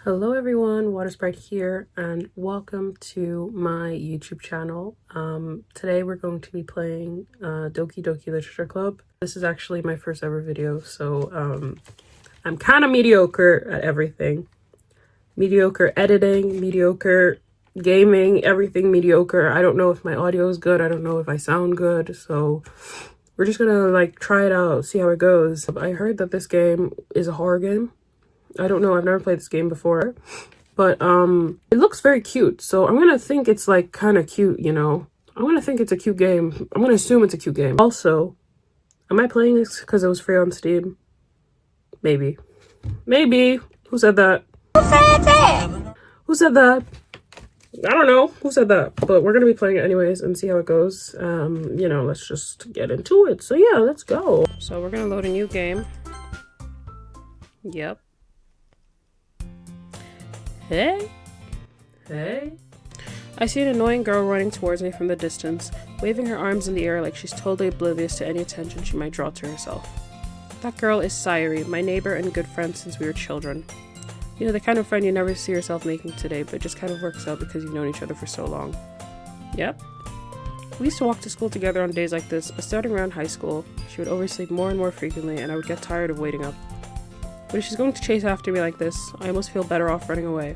Hello everyone, Watersprite here, and welcome to my YouTube channel. Today we're going to be playing Doki Doki Literature Club. This is actually my first ever video, so I'm kind of mediocre at everything. Mediocre editing, mediocre gaming, everything mediocre. I don't know if my audio is good, I don't know if I sound good, so we're just gonna try it out, see how it goes. I heard that this game is a horror game. I don't know, I've never played this game before, but it looks very cute, so I'm gonna think it's like kind of cute, you know. I'm gonna think it's a cute game. I'm gonna assume it's a cute game. Also, am I playing this because it was free on Steam? Maybe. Who said that? Who said that? I don't know who said that, but we're gonna be playing it anyways and see how it goes. You know, let's just get into it. So yeah, let's go. So we're gonna load a new game. Yep. Hey. I see an annoying girl running towards me from the distance, waving her arms in the air like she's totally oblivious to any attention she might draw to herself. That girl is Sayuri, my neighbor and good friend since we were children. You know, the kind of friend you never see yourself making today, but just kind of works out because you've known each other for so long. Yep. We used to walk to school together on days like this, but starting around high school, she would oversleep more and more frequently and I would get tired of waiting up. But if she's going to chase after me like this, I almost feel better off running away.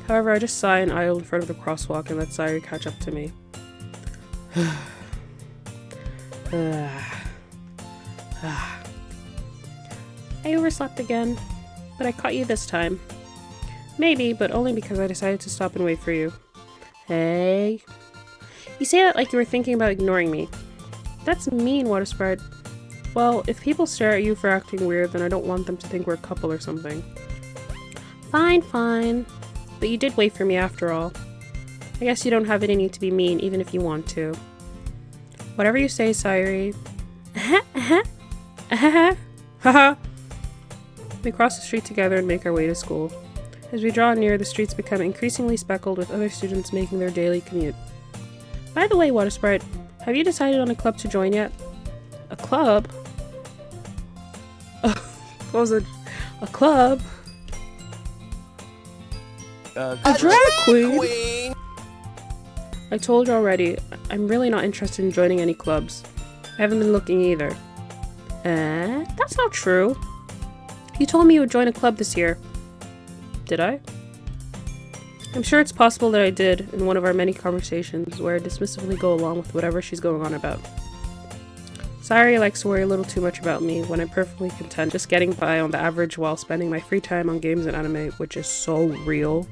However, I just sigh and idle in front of the crosswalk and let Sayuri catch up to me. I overslept again, but I caught you this time. Maybe, but only because I decided to stop and wait for you. Hey. You say that like you were thinking about ignoring me. That's mean, Watersprite. Well, if people stare at you for acting weird, then I don't want them to think we're a couple or something. Fine. But you did wait for me after all. I guess you don't have it in you to be mean, even if you want to. Whatever you say, Sayuri. We cross the street together and make our way to school. As we draw near, the streets become increasingly speckled with other students making their daily commute. By the way, Watersprite, have you decided on a club to join yet? A club? What was it? A club? A drag queen? I told you already, I'm really not interested in joining any clubs. I haven't been looking either. That's not true. You told me you would join a club this year. Did I? I'm sure it's possible that I did in one of our many conversations where I dismissively go along with whatever she's going on about. Sayuri likes to worry a little too much about me when I'm perfectly content just getting by on the average while spending my free time on games and anime, which is so real.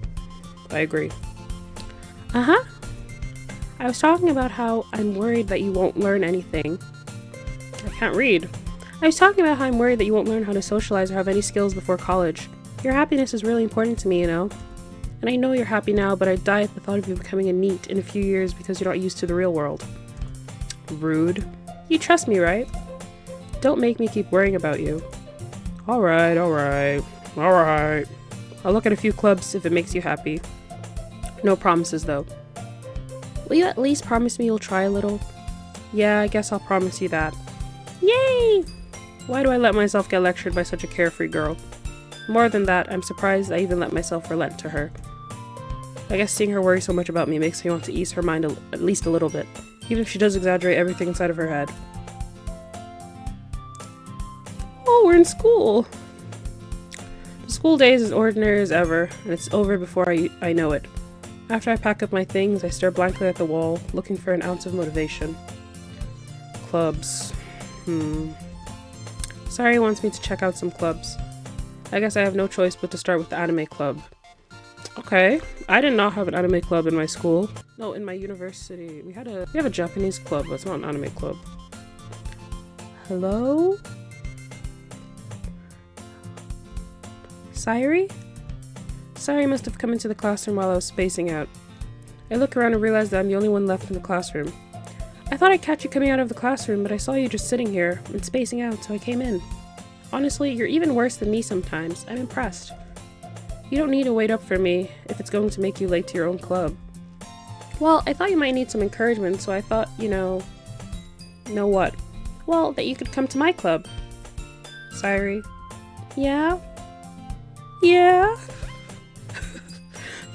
I agree. I was talking about how I'm worried that you won't learn anything. I can't read. I was talking about how I'm worried that you won't learn how to socialize or have any skills before college. Your happiness is really important to me, you know? And I know you're happy now, but I'd die at the thought of you becoming a NEET in a few years because you're not used to the real world. Rude. You trust me, right? Don't make me keep worrying about you. Alright. I'll look at a few clubs if it makes you happy. No promises, though. Will you at least promise me you'll try a little? Yeah, I guess I'll promise you that. Yay! Why do I let myself get lectured by such a carefree girl? More than that, I'm surprised I even let myself relent to her. I guess seeing her worry so much about me makes me want to ease her mind at least a little bit, even if she does exaggerate everything inside of her head. Oh, we're in school! The school day is as ordinary as ever, and it's over before I know it. After I pack up my things, I stare blankly at the wall, looking for an ounce of motivation. Clubs. Sayuri wants me to check out some clubs. I guess I have no choice but to start with the anime club. Okay, I did not have an anime club in my school. No, in my university. We have a Japanese club, but it's not an anime club. Hello? Sayuri? Sayuri must have come into the classroom while I was spacing out. I look around and realize that I'm the only one left in the classroom. I thought I'd catch you coming out of the classroom, but I saw you just sitting here and spacing out, so I came in. Honestly, you're even worse than me sometimes. I'm impressed. You don't need to wait up for me if it's going to make you late to your own club. Well, I thought you might need some encouragement, so I thought, you know what? Well, that you could come to my club. Sayuri. Yeah?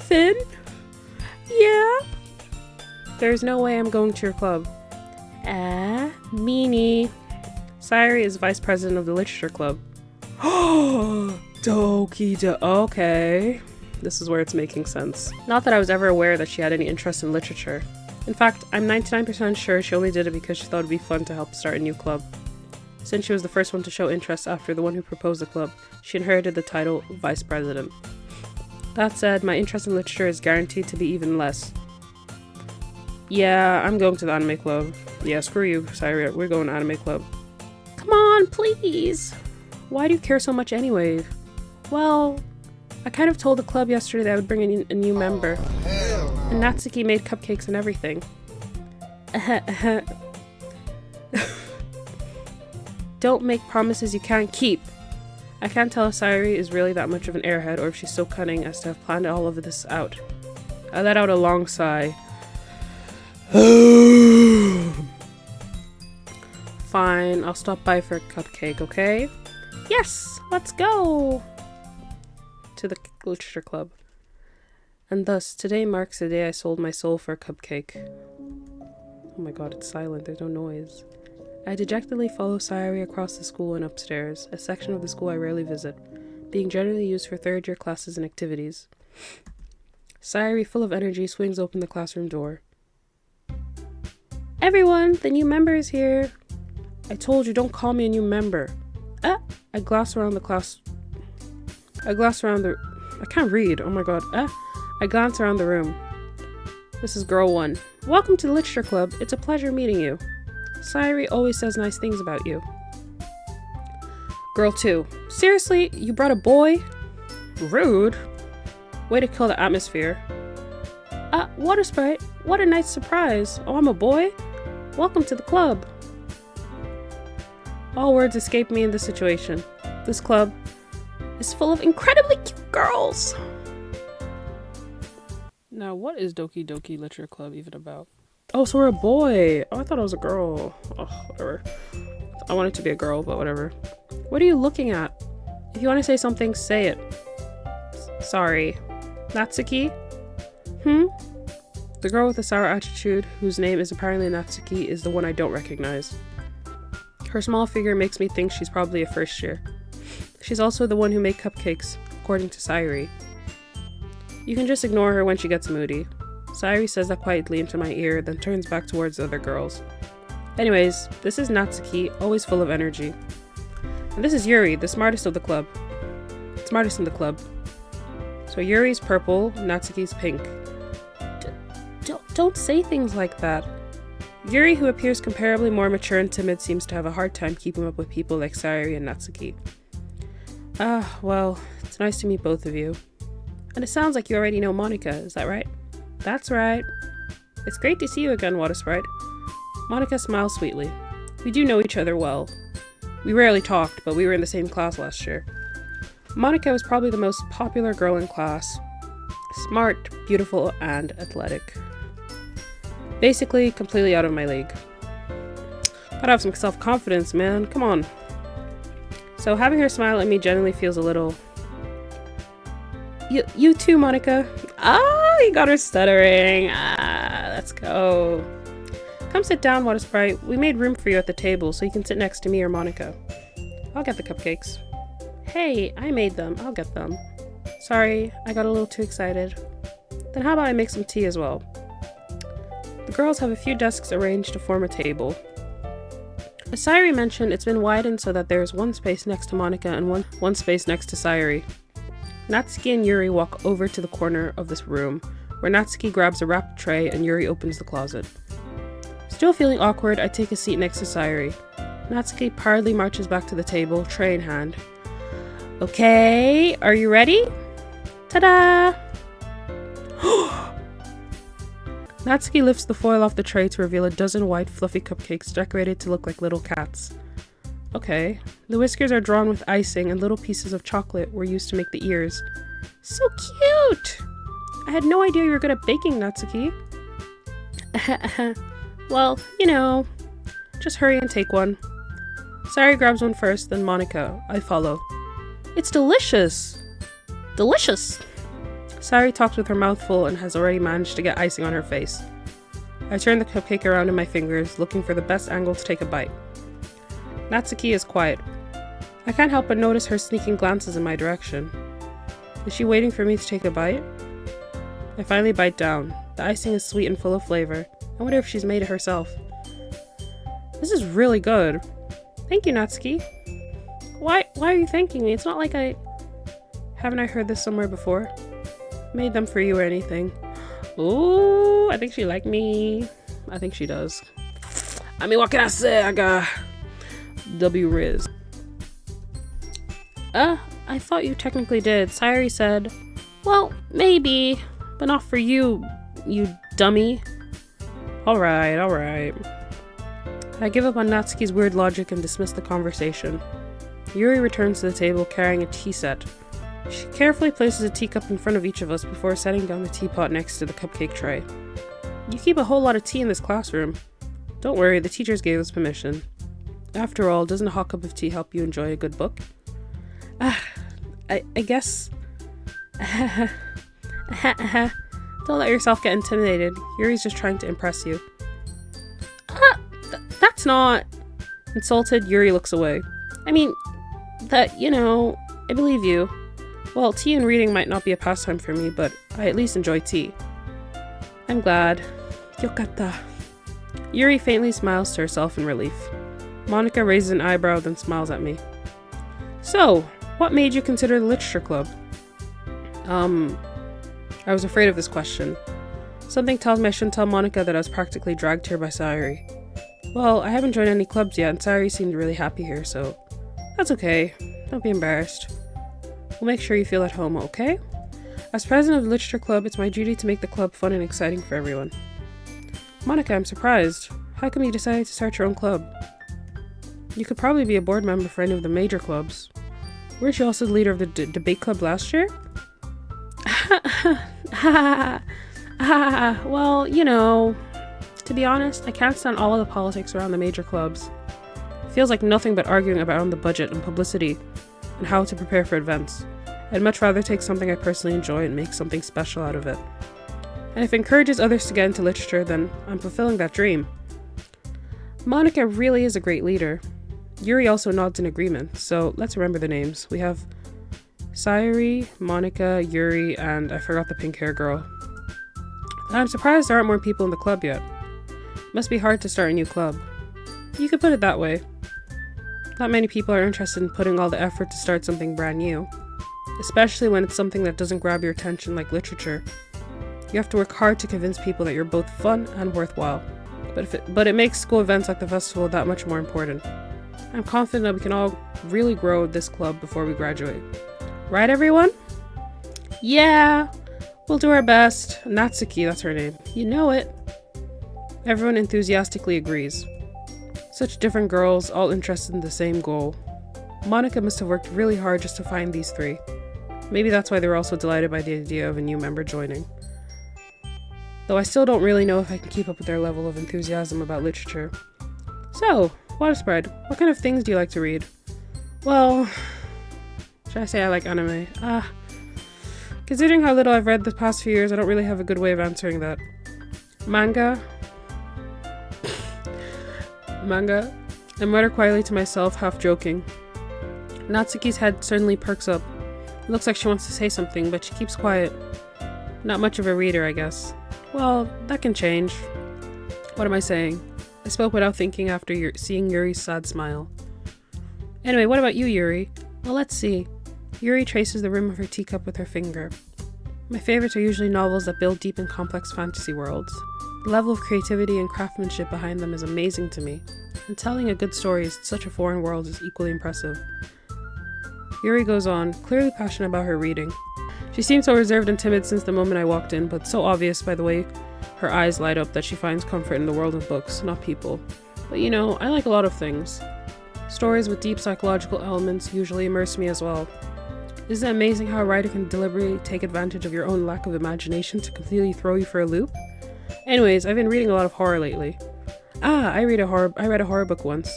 muffin? Yeah? There's no way I'm going to your club. Meanie. Sayuri is vice president of the literature club. Okay. This is where it's making sense. Not that I was ever aware that she had any interest in literature. In fact, I'm 99% sure she only did it because she thought it'd be fun to help start a new club. Since she was the first one to show interest after the one who proposed the club, she inherited the title Vice President. That said, my interest in literature is guaranteed to be even less. Yeah, I'm going to the anime club. Yeah, screw you, Sayuri, we're going to anime club. Come on, please! Why do you care so much anyway? Well, I kind of told the club yesterday that I would bring a new member. And Natsuki made cupcakes and everything. Don't make promises you can't keep. I can't tell if Sayuri is really that much of an airhead or if she's so cunning as to have planned all of this out. I let out a long sigh. Fine, I'll stop by for a cupcake, okay? Yes, let's go! To the literature club. And thus, today marks the day I sold my soul for a cupcake. Oh my god, it's silent, there's no noise. I dejectedly follow Sayuri across the school and upstairs, a section of the school I rarely visit, being generally used for third-year classes and activities. Sayuri, full of energy, swings open the classroom door. Everyone, the new member is here! I told you, don't call me a new member. I glance around the class. I can't read, oh my god. I glance around the room. This is girl 1. Welcome to the literature club, it's a pleasure meeting you. Sayuri always says nice things about you. Girl 2. Seriously, you brought a boy? Rude. Way to kill the atmosphere. Water Sprite, what a nice surprise. Oh, I'm a boy? Welcome to the club. All words escape me in this situation. This club is full of incredibly cute girls. Now, what is Doki Doki Literature Club even about? Oh, so we're a boy. Oh, I thought I was a girl. Oh, whatever. I want it to be a girl, but whatever. What are you looking at? If you want to say something, say it. Sorry. Natsuki? The girl with the sour attitude, whose name is apparently Natsuki, is the one I don't recognize. Her small figure makes me think she's probably a first year. She's also the one who made cupcakes, according to Sayuri. You can just ignore her when she gets moody. Sayuri says that quietly into my ear, then turns back towards the other girls. Anyways, this is Natsuki, always full of energy. And this is Yuri, the smartest in the club. So Yuri's purple, Natsuki's pink. Don't say things like that. Yuri, who appears comparably more mature and timid, seems to have a hard time keeping up with people like Sayuri and Natsuki. Well, it's nice to meet both of you. And it sounds like you already know Monika, is that right? That's right. It's great to see you again, Water Sprite. Monika smiles sweetly. We do know each other well. We rarely talked, but we were in the same class last year. Monika was probably the most popular girl in class. Smart, beautiful, and athletic. Basically, completely out of my league. Gotta have some self-confidence, man. Come on. So having her smile at me genuinely feels a little... You too, Monika. You got her stuttering. Let's go. Come sit down, Water Sprite. We made room for you at the table so you can sit next to me or Monika. I'll get the cupcakes. Hey, I made them. I'll get them. Sorry, I got a little too excited. Then how about I make some tea as well? The girls have a few desks arranged to form a table. As Sayuri mentioned, it's been widened so that there's one space next to Monika and one space next to Sayuri. Natsuki and Yuri walk over to the corner of this room, where Natsuki grabs a wrapped tray and Yuri opens the closet. Still feeling awkward, I take a seat next to Sayuri. Natsuki proudly marches back to the table, tray in hand. Okay, are you ready? Ta-da! Natsuki lifts the foil off the tray to reveal a dozen white, fluffy cupcakes decorated to look like little cats. Okay. The whiskers are drawn with icing and little pieces of chocolate were used to make the ears. So cute! I had no idea you were good at baking, Natsuki. Well, you know, just hurry and take one. Sayuri grabs one first, then Monika. I follow. It's delicious! Delicious! Sayuri talks with her mouth full and has already managed to get icing on her face. I turn the cupcake around in my fingers, looking for the best angle to take a bite. Natsuki is quiet. I can't help but notice her sneaking glances in my direction. Is she waiting for me to take a bite? I finally bite down. The icing is sweet and full of flavor. I wonder if she's made it herself. This is really good. Thank you, Natsuki. Why are you thanking me? It's not like Haven't I heard this somewhere before? Made them for you or anything. Ooh, I think she liked me. I think she does. I mean, what can I say? I got W Riz. I thought you technically did. Sayuri said, well, maybe, but not for you, you dummy. Alright. I give up on Natsuki's weird logic and dismiss the conversation. Yuri returns to the table carrying a tea set. She carefully places a teacup in front of each of us before setting down the teapot next to the cupcake tray. You keep a whole lot of tea in this classroom. Don't worry, the teachers gave us permission. After all, doesn't a hot cup of tea help you enjoy a good book? I guess... Don't let yourself get intimidated. Yuri's just trying to impress you. That's not... Insulted, Yuri looks away. I mean, I believe you. Well, tea and reading might not be a pastime for me, but I at least enjoy tea. I'm glad. Yokata. Yuri faintly smiles to herself in relief. Monica raises an eyebrow, then smiles at me. So, what made you consider the literature club? I was afraid of this question. Something tells me I shouldn't tell Monica that I was practically dragged here by Sayuri. Well, I haven't joined any clubs yet, and Sayuri seemed really happy here, so that's okay. Don't be embarrassed. We'll make sure you feel at home, okay? As president of the literature club, it's my duty to make the club fun and exciting for everyone. Monica, I'm surprised. How come you decided to start your own club? You could probably be a board member for any of the major clubs. Weren't you also the leader of the debate club last year? Well, to be honest, I can't stand all of the politics around the major clubs. It feels like nothing but arguing about the budget and publicity and how to prepare for events. I'd much rather take something I personally enjoy and make something special out of it. And if it encourages others to get into literature, then I'm fulfilling that dream. Monica really is a great leader. Yuri also nods in agreement, so let's remember the names. We have Sayuri, Monica, Yuri, and I forgot the pink hair girl. And I'm surprised there aren't more people in the club yet. Must be hard to start a new club. You could put it that way. Not many people are interested in putting all the effort to start something brand new, especially when it's something that doesn't grab your attention like literature. You have to work hard to convince people that you're both fun and worthwhile, but it makes school events like the festival that much more important. I'm confident that we can all really grow this club before we graduate. Right, everyone? Yeah, we'll do our best. Natsuki, that's her name. You know it. Everyone enthusiastically agrees. Such different girls, all interested in the same goal. Monica must have worked really hard just to find these three. Maybe that's why they were also delighted by the idea of a new member joining. Though I still don't really know if I can keep up with their level of enthusiasm about literature. So, water spread, what kind of things do you like to read? Well, should I say I like anime? Considering how little I've read the past few years, I don't really have a good way of answering that. Manga? I mutter quietly to myself, half joking. Natsuki's head suddenly perks up. It looks like she wants to say something, but she keeps quiet. Not much of a reader, I guess. Well, that can change. What am I saying? I spoke without thinking after seeing Yuri's sad smile. Anyway, what about you, Yuri? Well, let's see. Yuri traces the rim of her teacup with her finger. My favorites are usually novels that build deep and complex fantasy worlds. The level of creativity and craftsmanship behind them is amazing to me, and telling a good story in such a foreign world is equally impressive. Yuri goes on, clearly passionate about her reading. She seemed so reserved and timid since the moment I walked in, but so obvious by the way her eyes light up that she finds comfort in the world of books, not people. But I like a lot of things. Stories with deep psychological elements usually immerse me as well. Isn't it amazing how a writer can deliberately take advantage of your own lack of imagination to completely throw you for a loop? Anyways, I've been reading a lot of horror lately. I read a horror book once.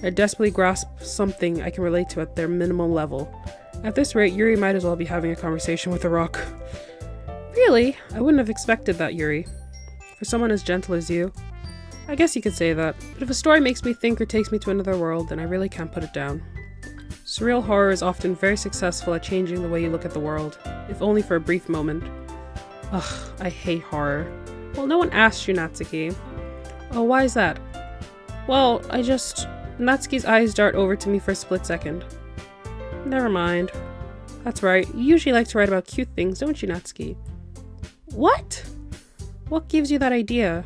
I desperately grasp something I can relate to at their minimum level. At this rate, Yuri might as well be having a conversation with a rock. Really? I wouldn't have expected that, Yuri. For someone as gentle as you. I guess you could say that, but if a story makes me think or takes me to another world, then I really can't put it down. Surreal horror is often very successful at changing the way you look at the world, if only for a brief moment. Ugh, I hate horror. Well, no one asked you, Natsuki. Oh, why is that? Well, Natsuki's eyes dart over to me for a split second. Never mind. That's right, you usually like to write about cute things, don't you, Natsuki? What? What gives you that idea?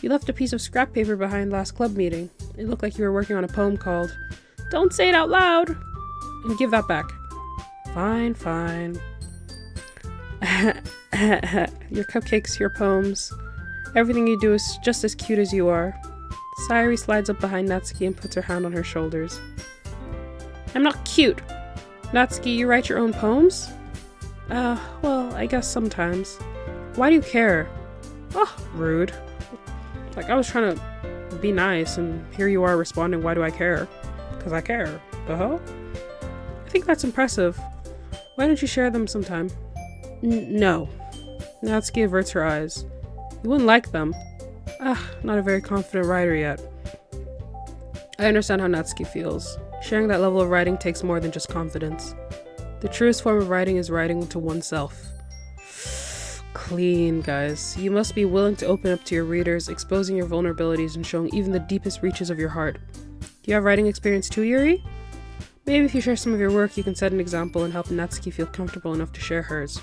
You left a piece of scrap paper behind last club meeting. It looked like you were working on a poem called "Don't Say It Out Loud!" And give that back. Fine, fine. Your cupcakes, your poems. Everything you do is just as cute as you are. Sayuri slides up behind Natsuki and puts her hand on her shoulders. I'm not cute! Natsuki, you write your own poems? Well, I guess sometimes. Why do you care? Oh, rude. Like, I was trying to be nice, and here you are responding, why do I care? Because I care. I think that's impressive. Why don't you share them sometime? No. Natsuki averts her eyes. You wouldn't like them. Not a very confident writer yet. I understand how Natsuki feels. Sharing that level of writing takes more than just confidence. The truest form of writing is writing to oneself. Clean, guys. You must be willing to open up to your readers, exposing your vulnerabilities and showing even the deepest reaches of your heart. Do you have writing experience too, Yuri? Maybe if you share some of your work, you can set an example and help Natsuki feel comfortable enough to share hers.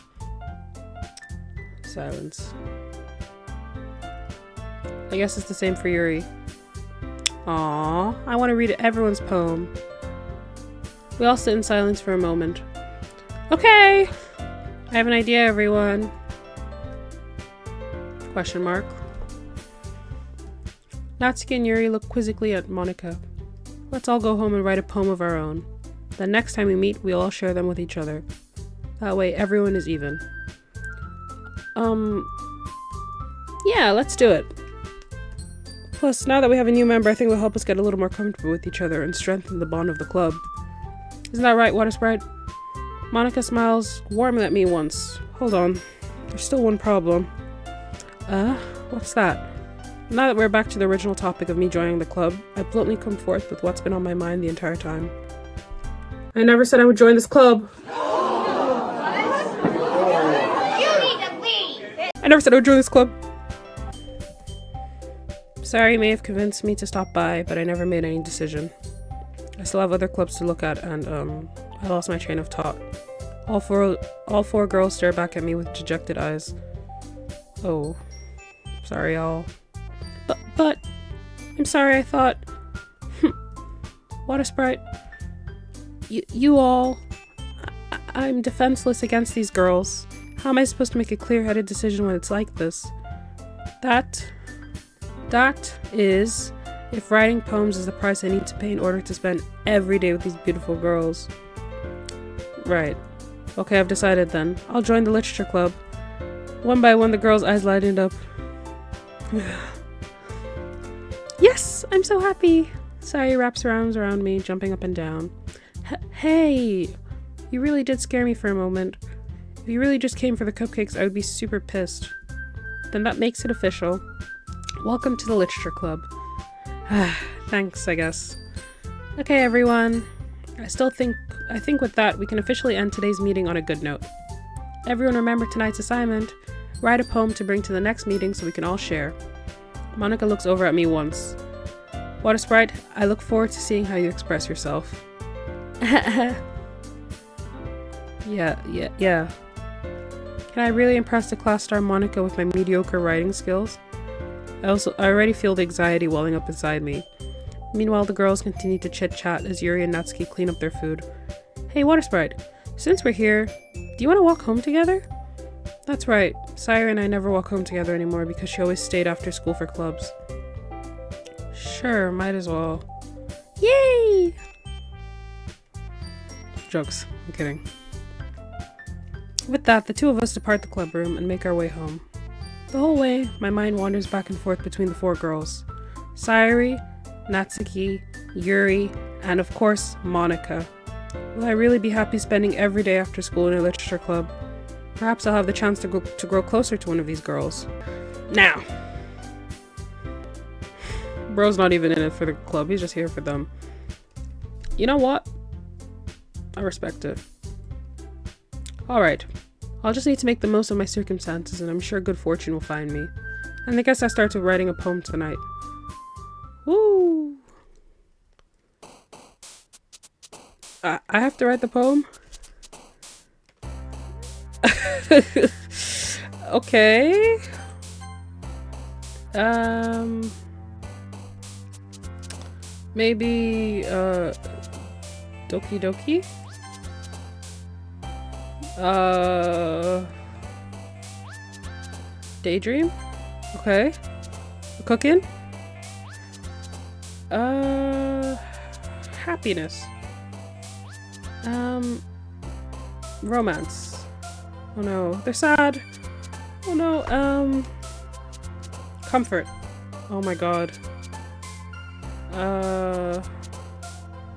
Silence. I guess it's the same for Yuri. Aww, I want to read everyone's poem. We all sit in silence for a moment. Okay! I have an idea, everyone. Question mark. Natsuki and Yuri look quizzically at Monika. Let's all go home and write a poem of our own. Then next time we meet, we'll all share them with each other. That way everyone is even. Yeah, let's do it. Plus, now that we have a new member, I think it will help us get a little more comfortable with each other and strengthen the bond of the club. Isn't that right, Water Sprite? Monika smiles warmly at me once. Hold on. There's still one problem. What's that? Now that we're back to the original topic of me joining the club, I bluntly come forth with what's been on my mind the entire time. I never said I would join this club. I never said I would join this club. Sorry, may have convinced me to stop by, but I never made any decision. I still have other clubs to look at, and I lost my train of thought. All four girls stare back at me with dejected eyes. Oh, sorry, all. But I'm sorry. I thought. Water Sprite. You all. I'm defenseless against these girls. How am I supposed to make a clear-headed decision when it's like this? That is, if writing poems is the price I need to pay in order to spend every day with these beautiful girls. Right. Okay, I've decided then. I'll join the literature club. One by one, the girls' eyes lightened up. Yes! I'm so happy! Sayuri wraps her arms around me, jumping up and down. Hey! You really did scare me for a moment. If you really just came for the cupcakes, I would be super pissed. Then that makes it official. Welcome to the literature club. Thanks, I guess. Okay, everyone. I think with that, we can officially end today's meeting on a good note. Everyone remember tonight's assignment. Write a poem to bring to the next meeting so we can all share. Monika looks over at me once. Water Sprite, I look forward to seeing how you express yourself. Yeah. Can I really impress the class star Monika with my mediocre writing skills? I already feel the anxiety welling up inside me. Meanwhile, the girls continue to chit-chat as Yuri and Natsuki clean up their food. Hey, Water Sprite, since we're here, do you want to walk home together? That's right, Sayuri and I never walk home together anymore because she always stayed after school for clubs. Sure, might as well. Yay! Jokes, I'm kidding. With that, the two of us depart the club room and make our way home. The whole way, my mind wanders back and forth between the four girls. Sayuri, Natsuki, Yuri, and of course, Monika. Will I really be happy spending every day after school in a literature club? Perhaps I'll have the chance to grow closer to one of these girls. Now. Bro's not even in it for the club. He's just here for them. You know what? I respect it. Alright. I'll just need to make the most of my circumstances, and I'm sure good fortune will find me. And I guess I start writing a poem tonight. Woo! I have to write the poem? Okay. Maybe, Doki Doki? Daydream? Okay. Cooking? Happiness. Romance. Oh no, they're sad. Oh no, comfort. Oh my god.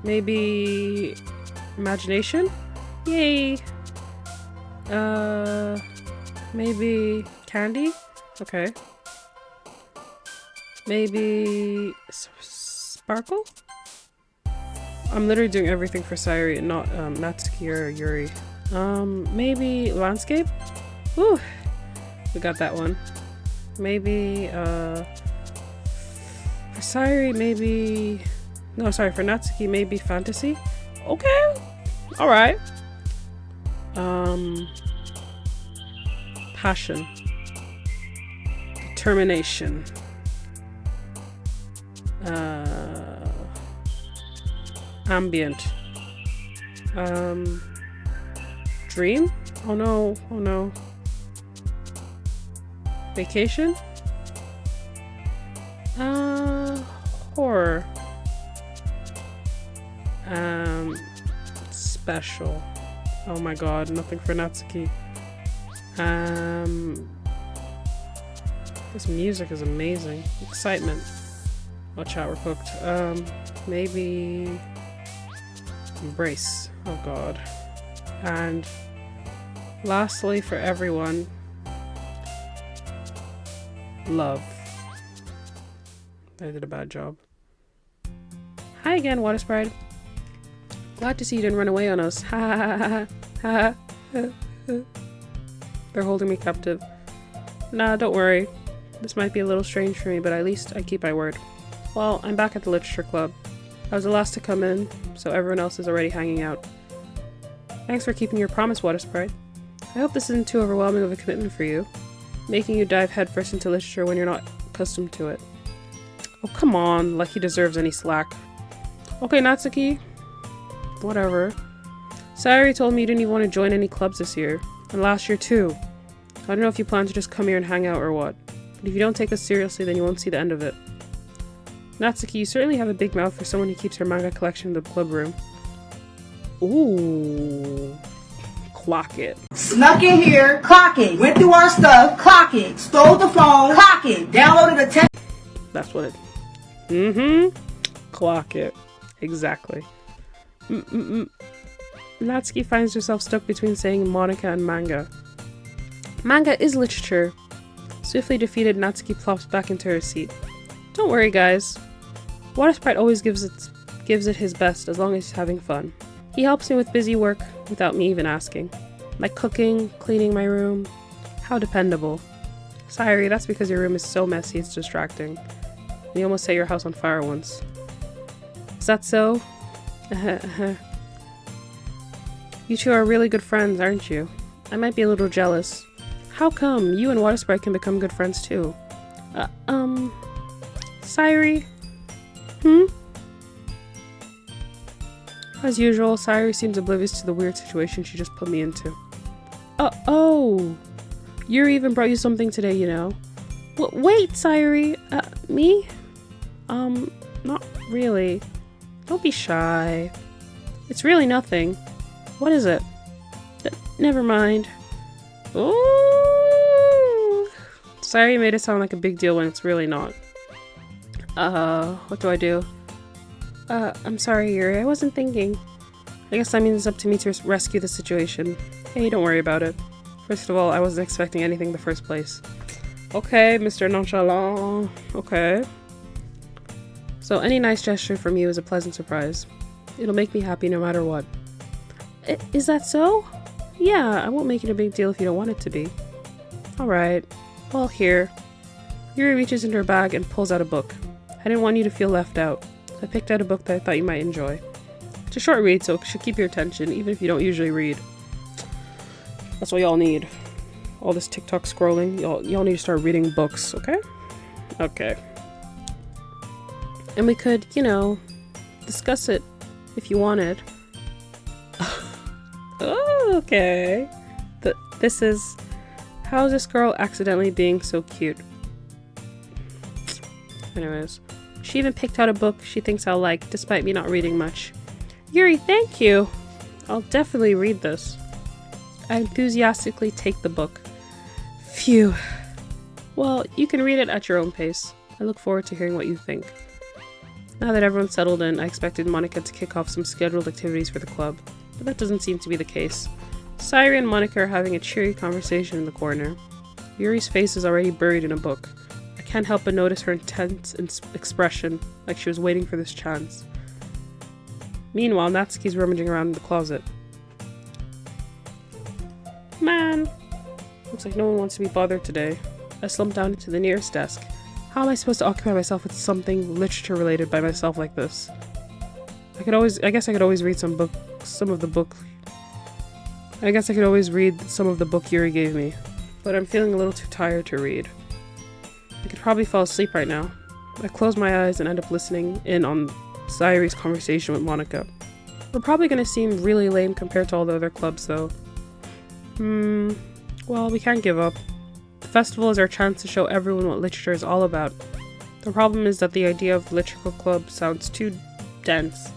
Maybe imagination? Yay. Maybe candy? Okay. Maybe sparkle? I'm literally doing everything for Sayuri and not Natsuki or Yuri. Maybe landscape? Whew. We got that one. Maybe for Sayuri, maybe no, sorry, for Natsuki, maybe fantasy? Okay. Alright. Passion. Determination. Ambient. Dream? Oh no, oh no. Vacation? Horror. Special. Oh my god, nothing for Natsuki. This music is amazing. Excitement. Watch out, we're cooked. Maybe embrace. Oh god. And lastly, for everyone, love. I did a bad job. Hi again, Water Sprite. Glad to see you didn't run away on us. Ha ha ha ha ha. They're holding me captive. Nah, don't worry. This might be a little strange for me, but at least I keep my word. Well, I'm back at the literature club. I was the last to come in, so everyone else is already hanging out. Thanks for keeping your promise, Water Sprite. I hope this isn't too overwhelming of a commitment for you, making you dive headfirst into literature when you're not accustomed to it. Oh, come on, like he deserves any slack. Okay, Natsuki. Whatever. Sayuri told me you didn't even want to join any clubs this year, and last year too. I don't know if you plan to just come here and hang out or what, but if you don't take us seriously, then you won't see the end of it. Natsuki, you certainly have a big mouth for someone who keeps her manga collection in the club room. Ooh. Clock it. Snuck in here, clock it. Went through our stuff, clock it. Stole the phone, clock it. Downloaded a text. That's what it... Mm-hmm. Clock it. Exactly. Natsuki finds herself stuck between saying Monica and manga. Manga is literature. Swiftly defeated, Natsuki plops back into her seat. Don't worry, guys. Water Sprite always gives it his best as long as he's having fun. He helps me with busy work without me even asking. Like cooking, cleaning my room. How dependable. Sayuri, that's because your room is so messy it's distracting. And you almost set your house on fire once. Is that so? You two are really good friends, aren't you? I might be a little jealous. How come you and Water Sprite can become good friends too? Sayuri? As usual, Sayuri seems oblivious to the weird situation she just put me into. Oh! Yuri even brought you something today, you know. Wait, Sayuri! Me? Not really. Don't be shy. It's really nothing. What is it? Never mind. Ooh! Sayuri made it sound like a big deal when it's really not. What do I do? I'm sorry, Yuri. I wasn't thinking. I guess that means it's up to me to rescue the situation. Hey, don't worry about it. First of all, I wasn't expecting anything in the first place. Okay, Mr. Nonchalant. Okay. So any nice gesture from you is a pleasant surprise. It'll make me happy no matter what. Is that so? Yeah, I won't make it a big deal if you don't want it to be. Alright. Well, here. Yuri reaches into her bag and pulls out a book. I didn't want you to feel left out. I picked out a book that I thought you might enjoy. It's a short read, so it should keep your attention, even if you don't usually read. That's what y'all need. All this TikTok scrolling. Y'all need to start reading books, okay? Okay. And we could, you know, discuss it if you wanted. Oh, okay. This is... How is this girl accidentally being so cute? Anyways. She even picked out a book she thinks I'll like, despite me not reading much. Yuri, thank you! I'll definitely read this. I enthusiastically take the book. Phew. Well, you can read it at your own pace. I look forward to hearing what you think. Now that everyone's settled in, I expected Monika to kick off some scheduled activities for the club, but that doesn't seem to be the case. Sayuri and Monika are having a cheery conversation in the corner. Yuri's face is already buried in a book. I can't help but notice her intense expression, like she was waiting for this chance. Meanwhile, Natsuki's rummaging around in the closet. Man! Looks like no one wants to be bothered today. I slump down into the nearest desk. How am I supposed to occupy myself with something literature related by myself like this? I guess I could always read some of the book Yuri gave me, but I'm feeling a little too tired to read. I could probably fall asleep right now. I close my eyes and end up listening in on Sayuri's conversation with Monika. We're probably gonna seem really lame compared to all the other clubs though. Well, we can't give up. The festival is our chance to show everyone what literature is all about. The problem is that the idea of literature club sounds too dense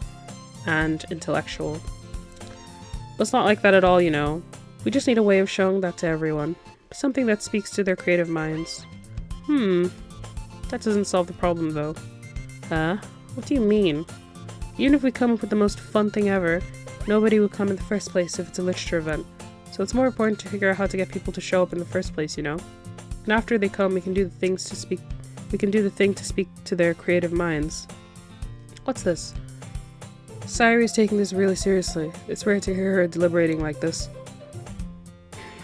and intellectual. But it's not like that at all, you know. We just need a way of showing that to everyone. Something that speaks to their creative minds. That doesn't solve the problem though. Huh? What do you mean? Even if we come up with the most fun thing ever, nobody would come in the first place if it's a literature event. So it's more important to figure out how to get people to show up in the first place, you know? And after they come, we can do the thing to speak to their creative minds. What's this? Sayuri is taking this really seriously. It's rare to hear her deliberating like this.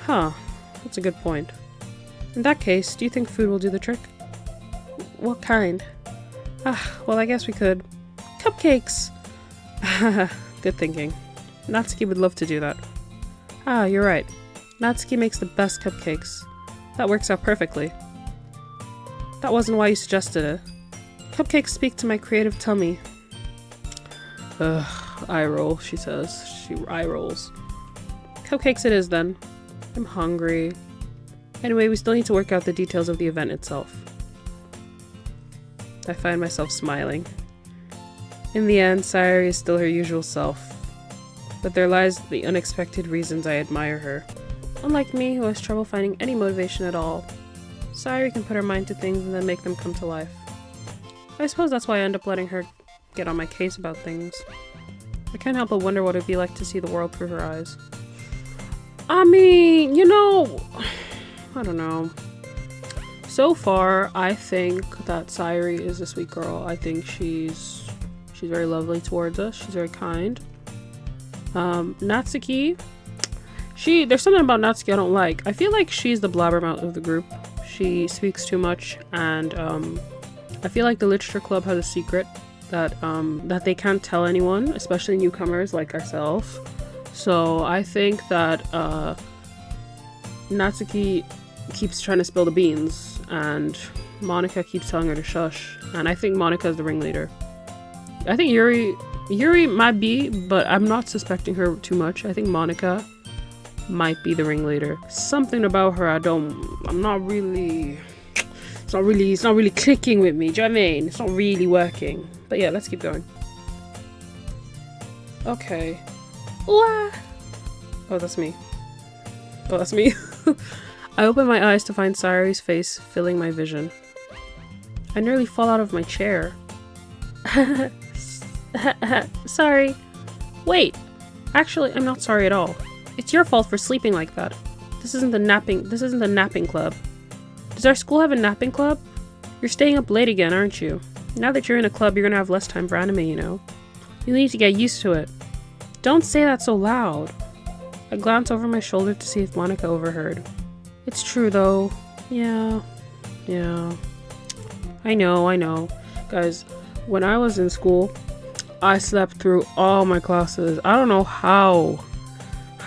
Huh, that's a good point. In that case, do you think food will do the trick? What kind? Well, I guess we could. Cupcakes! Good thinking. Natsuki would love to do that. You're right. Natsuki makes the best cupcakes. That works out perfectly. That wasn't why you suggested it. Cupcakes speak to my creative tummy. Eye roll, she says. She eye rolls. Cupcakes it is then. I'm hungry. Anyway, we still need to work out the details of the event itself. I find myself smiling. In the end, Sayuri is still her usual self. But there lies the unexpected reasons I admire her. Unlike me, who has trouble finding any motivation at all, Sayuri can put her mind to things and then make them come to life. I suppose that's why I end up letting her get on my case about things. I can't help but wonder what it'd be like to see the world through her eyes. I mean, you know, I don't know. So far, I think that Sayuri is a sweet girl. I think she's very lovely towards us. She's very kind. Natsuki, there's something about Natsuki I don't like. I feel like she's the blabbermouth of the group. She speaks too much, and I feel like the literature club has a secret that they can't tell anyone, especially newcomers like ourselves. So I think that Natsuki keeps trying to spill the beans, and Monika keeps telling her to shush. And I think Monika is the ringleader. I think Yuri might be, but I'm not suspecting her too much. I think Monika might be the ringleader. Something about her it's not really clicking with me. Do you know what I mean? It's not really working. But yeah, let's keep going. Okay. Oh, that's me. I open my eyes to find Sayuri's face filling my vision. I nearly fall out of my chair. Sorry. Wait. Actually, I'm not sorry at all. It's your fault for sleeping like that. This isn't the napping club. Does our school have a napping club? You're staying up late again, aren't you? Now that you're in a club, you're gonna have less time for anime, you know? You need to get used to it. Don't say that so loud. I glance over my shoulder to see if Monica overheard. It's true though. Yeah. I know. Guys, when I was in school, I slept through all my classes. I don't know how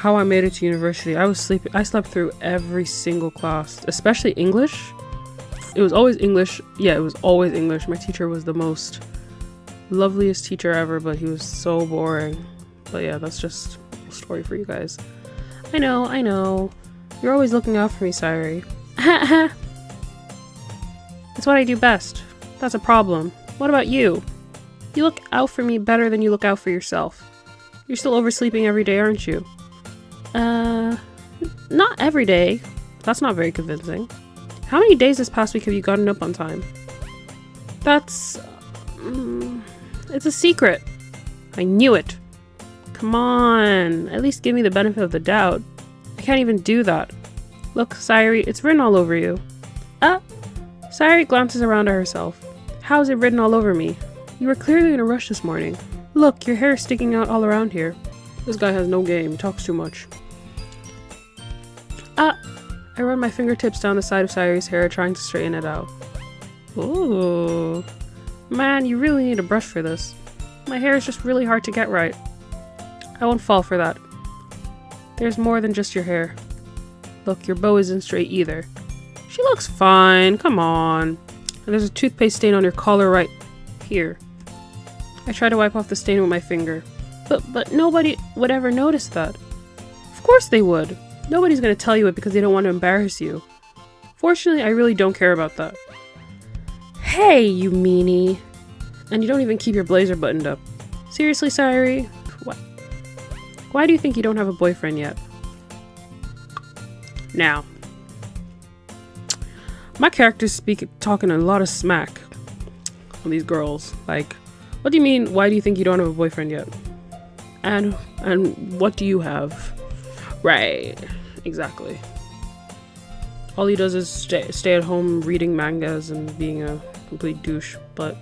I made it to university. I slept through every single class, especially English. It was always English. Yeah, it was always English. My teacher was the most loveliest teacher ever, but he was so boring. But yeah, that's just a story for you guys. I know. You're always looking out for me, Sayuri. It's what I do best. That's a problem. What about you? You look out for me better than you look out for yourself. You're still oversleeping every day, aren't you? Not every day. That's not very convincing. How many days this past week have you gotten up on time? That's... it's a secret. I knew it. Come on, at least give me the benefit of the doubt. I can't even do that. Look, Sayuri, it's written all over you. Sayuri glances around at herself. How is it written all over me? You were clearly in a rush this morning. Look, your hair is sticking out all around here. This guy has no game, he talks too much. I run my fingertips down the side of Sayuri's hair, trying to straighten it out. Ooh. Man, you really need a brush for this. My hair is just really hard to get right. I won't fall for that. There's more than just your hair. Look, your bow isn't straight either. She looks fine, come on. And there's a toothpaste stain on your collar right here. I try to wipe off the stain with my finger. But nobody would ever notice that. Of course they would. Nobody's gonna tell you it because they don't want to embarrass you. Fortunately, I really don't care about that. Hey, you meanie. And you don't even keep your blazer buttoned up. Seriously, Sayuri? Why do you think you don't have a boyfriend yet? Now, my characters talking a lot of smack on these girls. Like, what do you mean, why do you think you don't have a boyfriend yet? And what do you have? Right, exactly. All he does is stay at home reading mangas and being a complete douche. But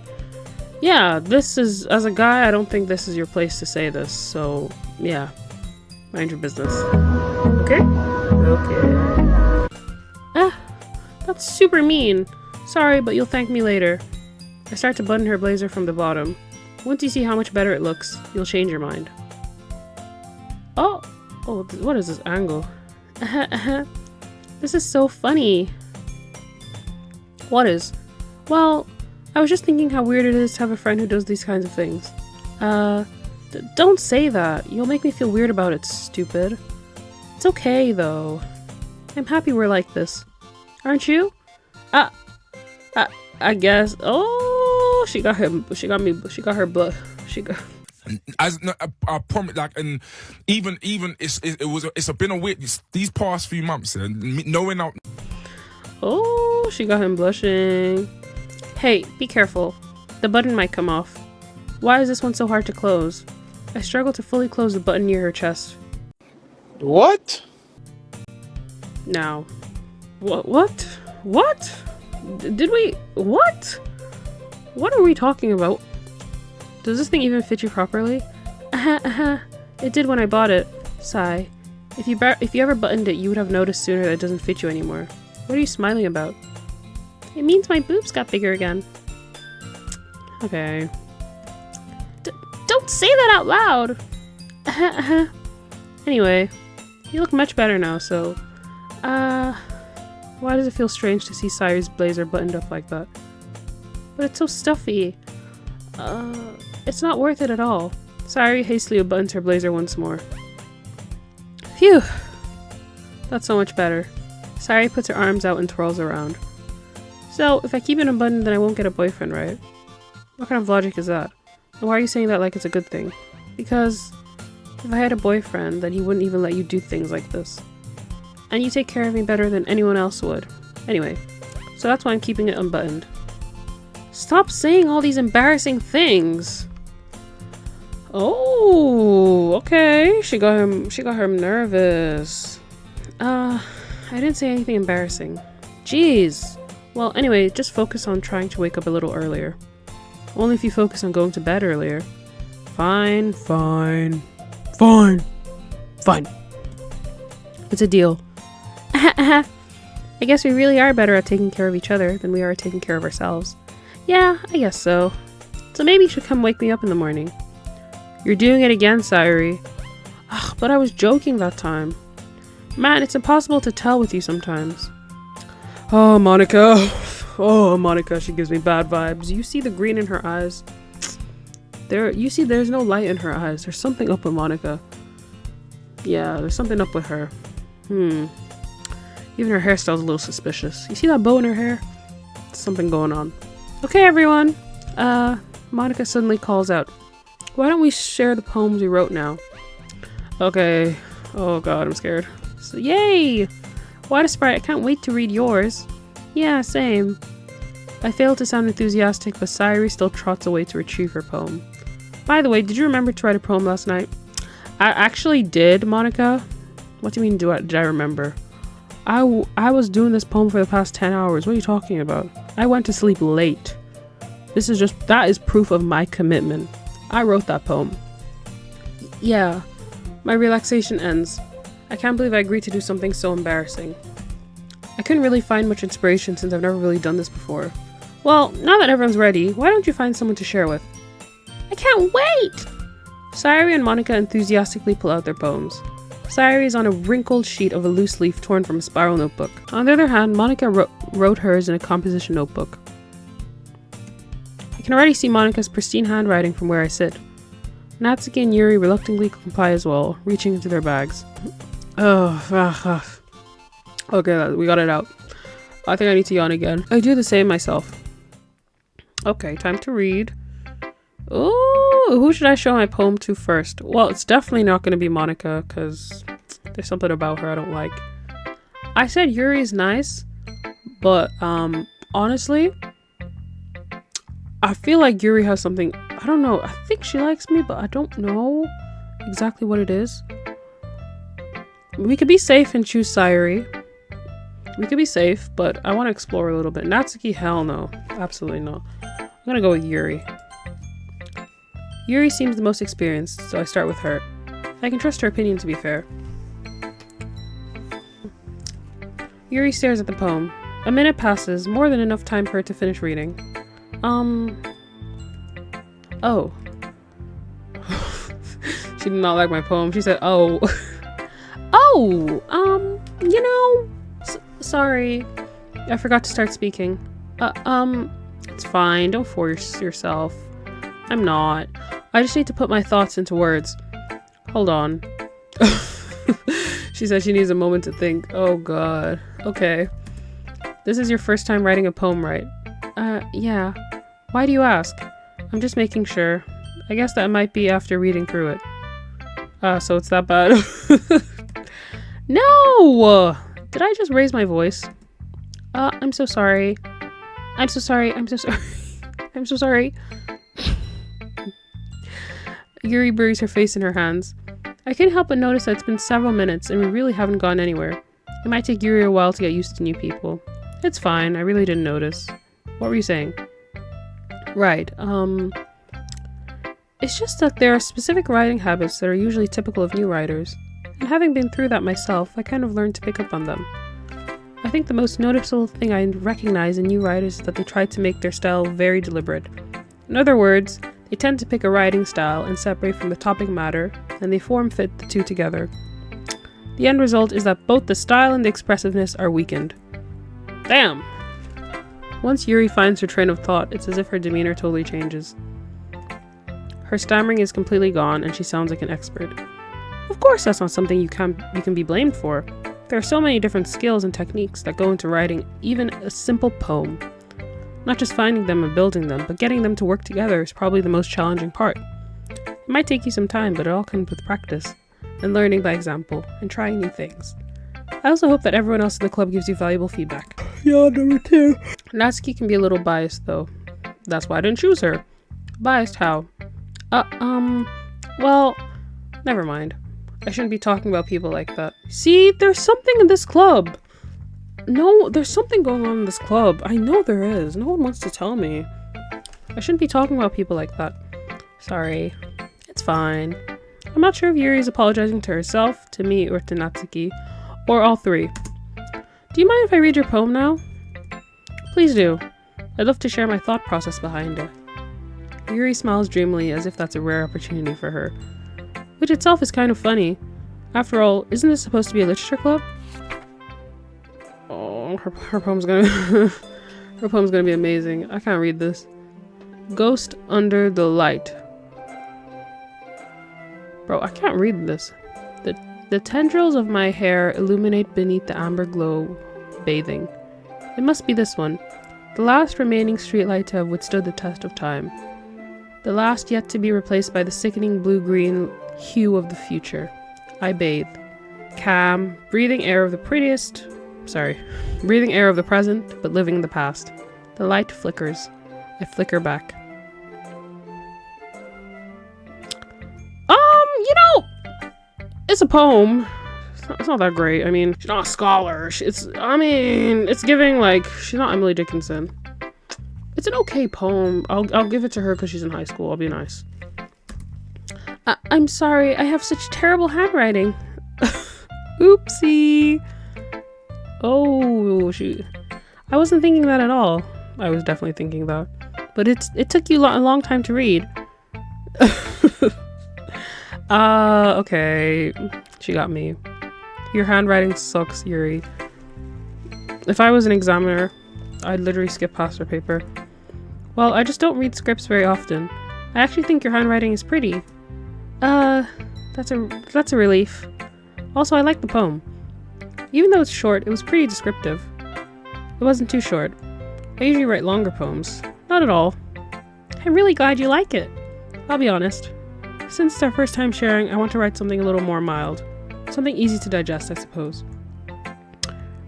yeah, this is, as a guy, I don't think this is your place to say this. So yeah, mind your business. Okay. That's super mean. Sorry, but you'll thank me later. I start to button her blazer from the bottom. Once you see how much better it looks, you'll change your mind. Oh, what is this angle? This is so funny. What is? Well, I was just thinking how weird it is to have a friend who does these kinds of things. Don't say that. You'll make me feel weird about it, stupid. It's okay, though. I'm happy we're like this. Aren't you? I guess. Oh, she got her blood. I promise, like, and even it's been a weird these past few months, and knowing out. Oh, she got him blushing. Hey, be careful. The button might come off. Why is this one so hard to close? I struggle to fully close the button near her chest. What? Now. What? Did we? What? What are we talking about? Does this thing even fit you properly? It did when I bought it. Sigh. If you ever buttoned it, you would have noticed sooner that it doesn't fit you anymore. What are you smiling about? It means my boobs got bigger again. Okay. Don't say that out loud! Anyway, you look much better now, so... why does it feel strange to see Sayuri's blazer buttoned up like that? But it's so stuffy. It's not worth it at all. Sayuri hastily buttons her blazer once more. Phew! That's so much better. Sayuri puts her arms out and twirls around. So, if I keep it unbuttoned, then I won't get a boyfriend, right? What kind of logic is that? And why are you saying that like it's a good thing? Because if I had a boyfriend, then he wouldn't even let you do things like this. And you take care of me better than anyone else would. Anyway, so that's why I'm keeping it unbuttoned. Stop saying all these embarrassing things! Oh, okay. She got him nervous. I didn't say anything embarrassing. Jeez. Well, anyway, just focus on trying to wake up a little earlier. Only if you focus on going to bed earlier. Fine. It's a deal. I guess we really are better at taking care of each other than we are at taking care of ourselves. Yeah, I guess so. So maybe you should come wake me up in the morning. You're doing it again, Sayuri. Ugh, but I was joking that time. Man, it's impossible to tell with you sometimes. Oh, Monica. Oh, Monica, she gives me bad vibes. You see the green in her eyes? You see there's no light in her eyes. There's something up with Monica. Yeah, there's something up with her. Even her hairstyle's a little suspicious. You see that bow in her hair? Something going on. Okay, everyone. Monica suddenly calls out. Why don't we share the poems we wrote now? Okay. Oh god, I'm scared. So, yay! What a sprite. I can't wait to read yours. Yeah, same. I fail to sound enthusiastic, but Sayuri still trots away to retrieve her poem. By the way, did you remember to write a poem last night? I actually did, Monica. What do you mean, did I remember? I was doing this poem for the past 10 hours. What are you talking about? I went to sleep late. That is proof of my commitment. I wrote that poem. Yeah, my relaxation ends. I can't believe I agreed to do something so embarrassing. I couldn't really find much inspiration since I've never really done this before. Well, now that everyone's ready, why don't you find someone to share with? I can't wait! Sayuri and Monica enthusiastically pull out their poems. Sayuri is on a wrinkled sheet of a loose leaf torn from a spiral notebook. On the other hand, Monica wrote hers in a composition notebook. I can already see Monica's pristine handwriting from where I sit. Natsuki and Yuri reluctantly comply as well, reaching into their bags. Okay, we got it out. I think I need to yawn again. I do the same myself. Okay, time to read. Ooh, who should I show my poem to first? Well, it's definitely not going to be Monica, because there's something about her I don't like. I said Yuri is nice, but honestly, I feel like Yuri has something, I don't know, I think she likes me, but I don't know exactly what it is. We could be safe and choose Sayuri. We could be safe, but I want to explore a little bit. Natsuki, hell no. Absolutely no. I'm gonna go with Yuri. Yuri seems the most experienced, so I start with her. I can trust her opinion, to be fair. Yuri stares at the poem. A minute passes, more than enough time for her to finish reading. Oh. She did not like my poem. She said, oh. Oh, you know, sorry. I forgot to start speaking. It's fine. Don't force yourself. I'm not. I just need to put my thoughts into words. Hold on. She said she needs a moment to think. Oh god. Okay. This is your first time writing a poem, right? Yeah. Why do you ask? I'm just making sure. I guess that might be after reading through it. So it's that bad. No! Did I just raise my voice? I'm so sorry. I'm so sorry. I'm so sorry. I'm so sorry. Yuri buries her face in her hands. I can't help but notice that it's been several minutes and we really haven't gone anywhere. It might take Yuri a while to get used to new people. It's fine, I really didn't notice. What were you saying? Right, it's just that there are specific writing habits that are usually typical of new writers. And having been through that myself, I kind of learned to pick up on them. I think the most noticeable thing I recognize in new writers is that they try to make their style very deliberate. In other words, they tend to pick a writing style and separate from the topic matter, and they form-fit the two together. The end result is that both the style and the expressiveness are weakened. Damn! Once Yuri finds her train of thought, it's as if her demeanor totally changes. Her stammering is completely gone, and she sounds like an expert. Of course that's not something you can be blamed for. There are so many different skills and techniques that go into writing even a simple poem. Not just finding them and building them, but getting them to work together is probably the most challenging part. It might take you some time, but it all comes with practice, and learning by example, and trying new things. I also hope that everyone else in the club gives you valuable feedback. Yeah, number 2. Natsuki can be a little biased though. That's why I didn't choose her. Biased how? Well, never mind. I shouldn't be talking about people like that. See, there's something in this club. No, there's something going on in this club. I know there is. No one wants to tell me. I shouldn't be talking about people like that. Sorry. It's fine. I'm not sure if Yuri is apologizing to herself, to me, or to Natsuki, or all three. Do you mind if I read your poem now? Please do. I'd love to share my thought process behind it. Yuri smiles dreamily as if that's a rare opportunity for her, which itself is kind of funny. After all, isn't this supposed to be a literature club? Oh, her poem's gonna her poem's gonna be amazing. I can't read this. Ghost under the light. Bro, I can't read this. The tendrils of my hair illuminate beneath the amber glow, bathing. It must be this one. The last remaining streetlight to have withstood the test of time. The last yet to be replaced by the sickening blue-green hue of the future. I bathe. Calm, breathing air of the present, but living in the past. The light flickers. I flicker back. It's a poem. It's not that great. I mean, she's not a scholar. It's giving, like, she's not Emily Dickinson. It's an okay poem. I'll give it to her because she's in high school. I'll be nice. I'm sorry. I have such terrible handwriting. Oopsie. Oh, shoot. I wasn't thinking that at all. I was definitely thinking that. But it took you a long time to read. Okay. She got me. Your handwriting sucks, Yuri. If I was an examiner, I'd literally skip past her paper. Well, I just don't read scripts very often. I actually think your handwriting is pretty. That's a relief. Also, I like the poem. Even though it's short, it was pretty descriptive. It wasn't too short. I usually write longer poems. Not at all. I'm really glad you like it. I'll be honest. Since it's our first time sharing, I want to write something a little more mild. Something easy to digest, I suppose.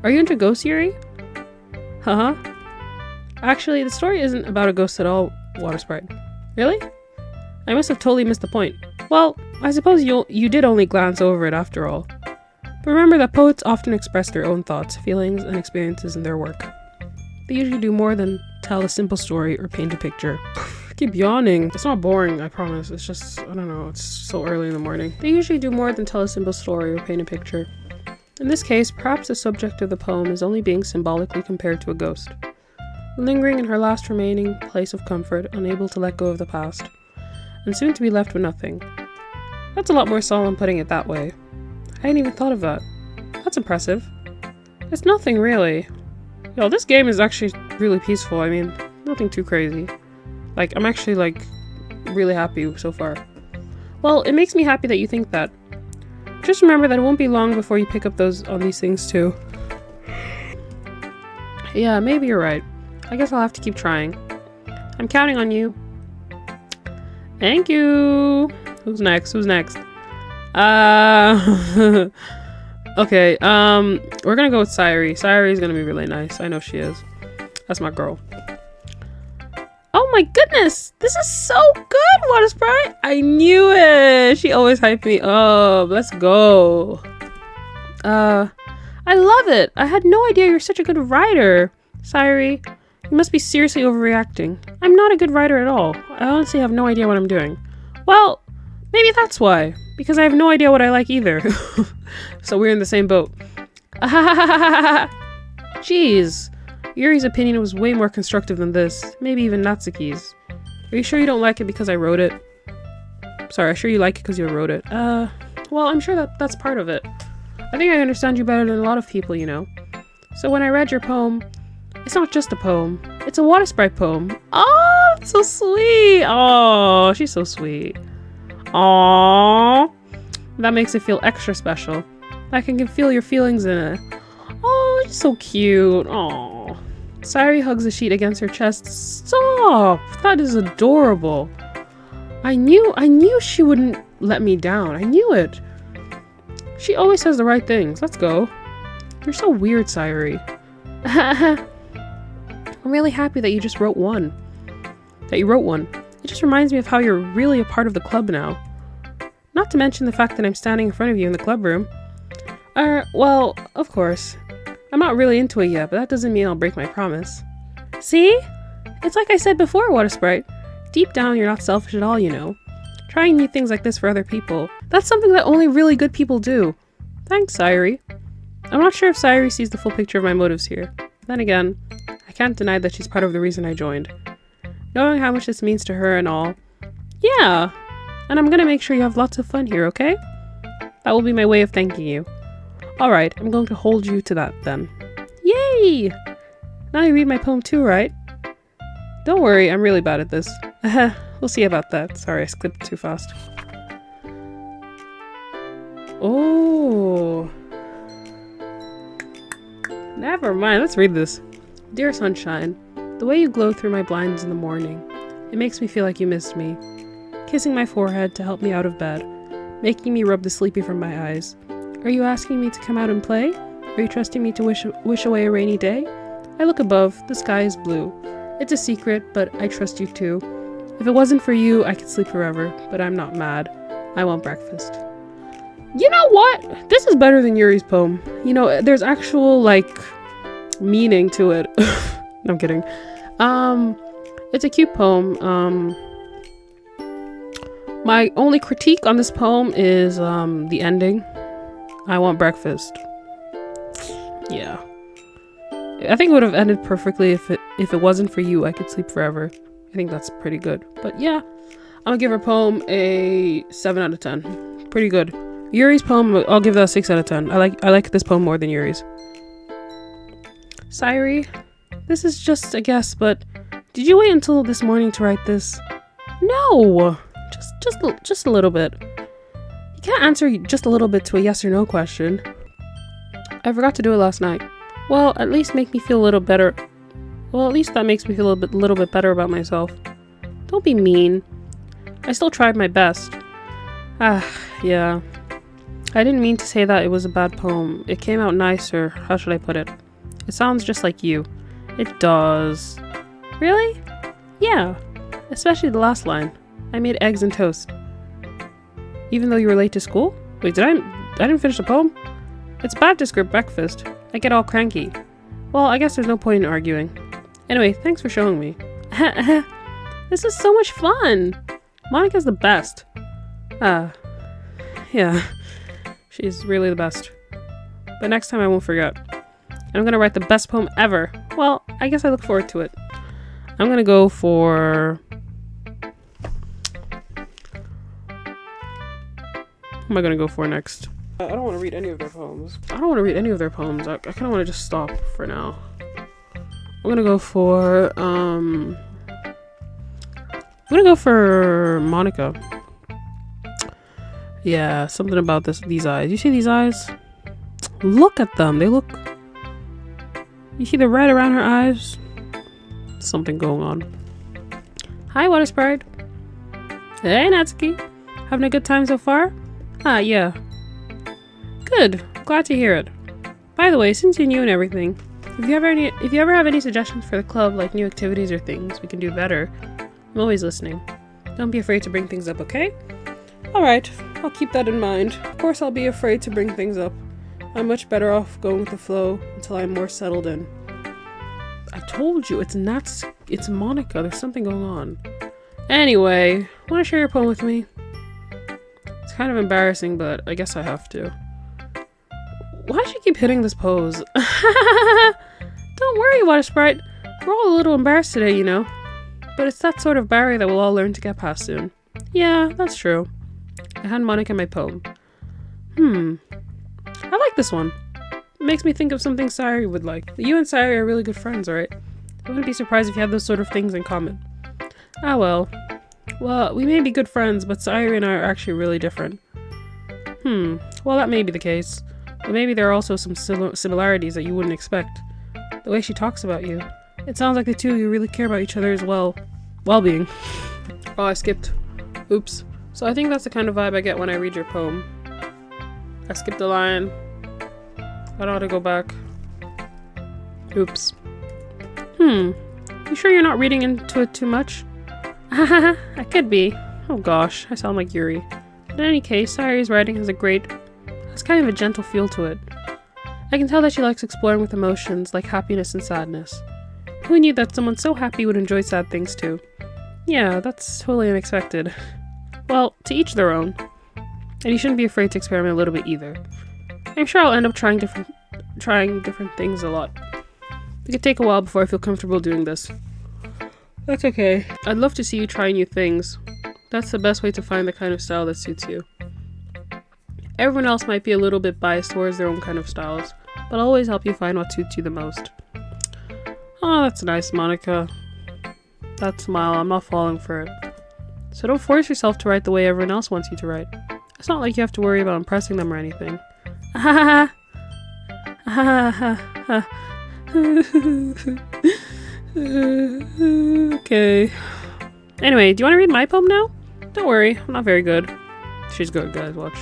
Are you into ghosts, Yuri? Huh? Actually, the story isn't about a ghost at all, Water Sprite. Really? I must have totally missed the point. Well, I suppose you did only glance over it after all. But remember that poets often express their own thoughts, feelings, and experiences in their work. They usually do more than tell a simple story or paint a picture. I keep yawning. It's not boring, I promise. It's just, I don't know, it's so early in the morning. They usually do more than tell a simple story or paint a picture. In this case, perhaps the subject of the poem is only being symbolically compared to a ghost. Lingering in her last remaining place of comfort, unable to let go of the past, and soon to be left with nothing. That's a lot more solemn putting it that way. I hadn't even thought of that. That's impressive. It's nothing really. Yo, this game is actually really peaceful. I mean, nothing too crazy. Like, I'm actually, like, really happy so far. Well, it makes me happy that you think that. Just remember that it won't be long before you pick up on these things too. Yeah, maybe you're right. I guess I'll have to keep trying. I'm counting on you. Thank you. Who's next? Okay, we're gonna go with Sayuri. Sayuri's gonna be really nice. I know she is. That's my girl. Oh my goodness! This is so good, Water Sprite! I knew it! She always hyped me up. Let's go. I love it! I had no idea you're such a good writer. Sayuri, you must be seriously overreacting. I'm not a good writer at all. I honestly have no idea what I'm doing. Well, maybe that's why. Because I have no idea what I like either. So we're in the same boat. Jeez. Yuri's opinion was way more constructive than this. Maybe even Natsuki's. Are you sure you don't like it because I wrote it? Sorry, I'm sure you like it because you wrote it. Well, I'm sure that's part of it. I think I understand you better than a lot of people, you know. So when I read your poem, it's not just a poem. It's a Water Sprite poem. Oh, that's so sweet. Oh, she's so sweet. Aww. That makes it feel extra special. I can feel your feelings in it. Oh, she's so cute. Aww. Sayuri hugs the sheet against her chest. Stop! That is adorable. I knew she wouldn't let me down. I knew it. She always says the right things. Let's go. You're so weird, Sayuri. I'm really happy that you wrote one. It just reminds me of how you're really a part of the club now. Not to mention the fact that I'm standing in front of you in the club room. Well, of course. I'm not really into it yet, but that doesn't mean I'll break my promise. See? It's like I said before, Water Sprite. Deep down, you're not selfish at all, you know. Trying new things like this for other people. That's something that only really good people do. Thanks, Sayuri. I'm not sure if Sayuri sees the full picture of my motives here. Then again, I can't deny that she's part of the reason I joined. Knowing how much this means to her and all. Yeah! And I'm gonna make sure you have lots of fun here, okay? That will be my way of thanking you. Alright, I'm going to hold you to that then. Yay! Now you read my poem too, right? Don't worry, I'm really bad at this. We'll see about that. Sorry, I skipped too fast. Oh. Never mind, let's read this. Dear sunshine, the way you glow through my blinds in the morning, it makes me feel like you missed me. Kissing my forehead to help me out of bed, making me rub the sleepy from my eyes. Are you asking me to come out and play? Are you trusting me to wish away a rainy day? I look above, the sky is blue. It's a secret, but I trust you too. If it wasn't for you, I could sleep forever, but I'm not mad. I want breakfast. You know what? This is better than Yuri's poem. You know, there's actual, like, meaning to it. No, I'm kidding. It's a cute poem. My only critique on this poem is, the ending. I want breakfast. Yeah. I think it would have ended perfectly if it wasn't for you, I could sleep forever. I think that's pretty good. But yeah, I'm gonna give her poem a 7 out of 10. Pretty good. Yuri's poem, I'll give that a 6 out of 10. I like this poem more than Yuri's. Sayuri, this is just a guess, but did you wait until this morning to write this? No, just a little bit. You can't answer just a little bit to a yes or no question. I forgot to do it last night. Well, at least make me feel a little better. Well, at least that makes me feel a little bit better about myself. Don't be mean. I still tried my best. Yeah. I didn't mean to say that it was a bad poem. It came out nice, or how should I put it? It sounds just like you. It does. Really? Yeah. Especially the last line. I made eggs and toast. Even though you were late to school? Wait, I didn't finish the poem? It's bad to skip breakfast. I get all cranky. Well, I guess there's no point in arguing. Anyway, thanks for showing me. This is so much fun! Monica's the best. Yeah. She's really the best. But next time I won't forget. And I'm gonna write the best poem ever. Well, I guess I look forward to it. I'm gonna go for... What am I gonna go for next? I don't want to read any of their poems. I kind of want to just stop for now. I'm gonna go for Monica. Yeah, something about these eyes. You see these eyes? Look at them. They look... You see the red around her eyes? Something going on. Hi, Water Sprite. Hey, Natsuki. Having a good time so far? Yeah. Good. Glad to hear it. By the way, since you're new and everything, if you ever have any suggestions for the club, like new activities or things we can do better, I'm always listening. Don't be afraid to bring things up, okay? Alright, I'll keep that in mind. Of course I'll be afraid to bring things up. I'm much better off going with the flow until I'm more settled in. I told you, it's Monica. There's something going on. Anyway, want to share your poem with me? It's kind of embarrassing, but I guess I have to. Why does she keep hitting this pose? Don't worry, Water Sprite. We're all a little embarrassed today, you know. But it's that sort of barrier that we'll all learn to get past soon. Yeah, that's true. I hand Monica my poem. I like this one. It makes me think of something Sayuri would like. You and Sayuri are really good friends, right? I wouldn't be surprised if you had those sort of things in common. Ah well. Well, we may be good friends, but Sayuri and I are actually really different. Well, that may be the case. But maybe there are also some similarities that you wouldn't expect. The way she talks about you. It sounds like the two of you really care about each other's well-being. Oh, I skipped. Oops. So I think that's the kind of vibe I get when I read your poem. I skipped a line. I don't want to go back. Oops. You sure you're not reading into it too much? I could be. Oh gosh, I sound like Yuri. But in any case, Sayuri's writing has kind of a gentle feel to it. I can tell that she likes exploring with emotions like happiness and sadness. Who knew that someone so happy would enjoy sad things too? Yeah, that's totally unexpected. Well, to each their own. And you shouldn't be afraid to experiment a little bit either. I'm sure I'll end up trying different things a lot. It could take a while before I feel comfortable doing this. That's okay. I'd love to see you try new things. That's the best way to find the kind of style that suits you. Everyone else might be a little bit biased towards their own kind of styles, but I'll always help you find what suits you the most. Oh, that's nice, Monica. That smile, I'm not falling for it. So don't force yourself to write the way everyone else wants you to write. It's not like you have to worry about impressing them or anything. Okay. Anyway, do you want to read my poem now? Don't worry, I'm not very good. She's good, guys, watch.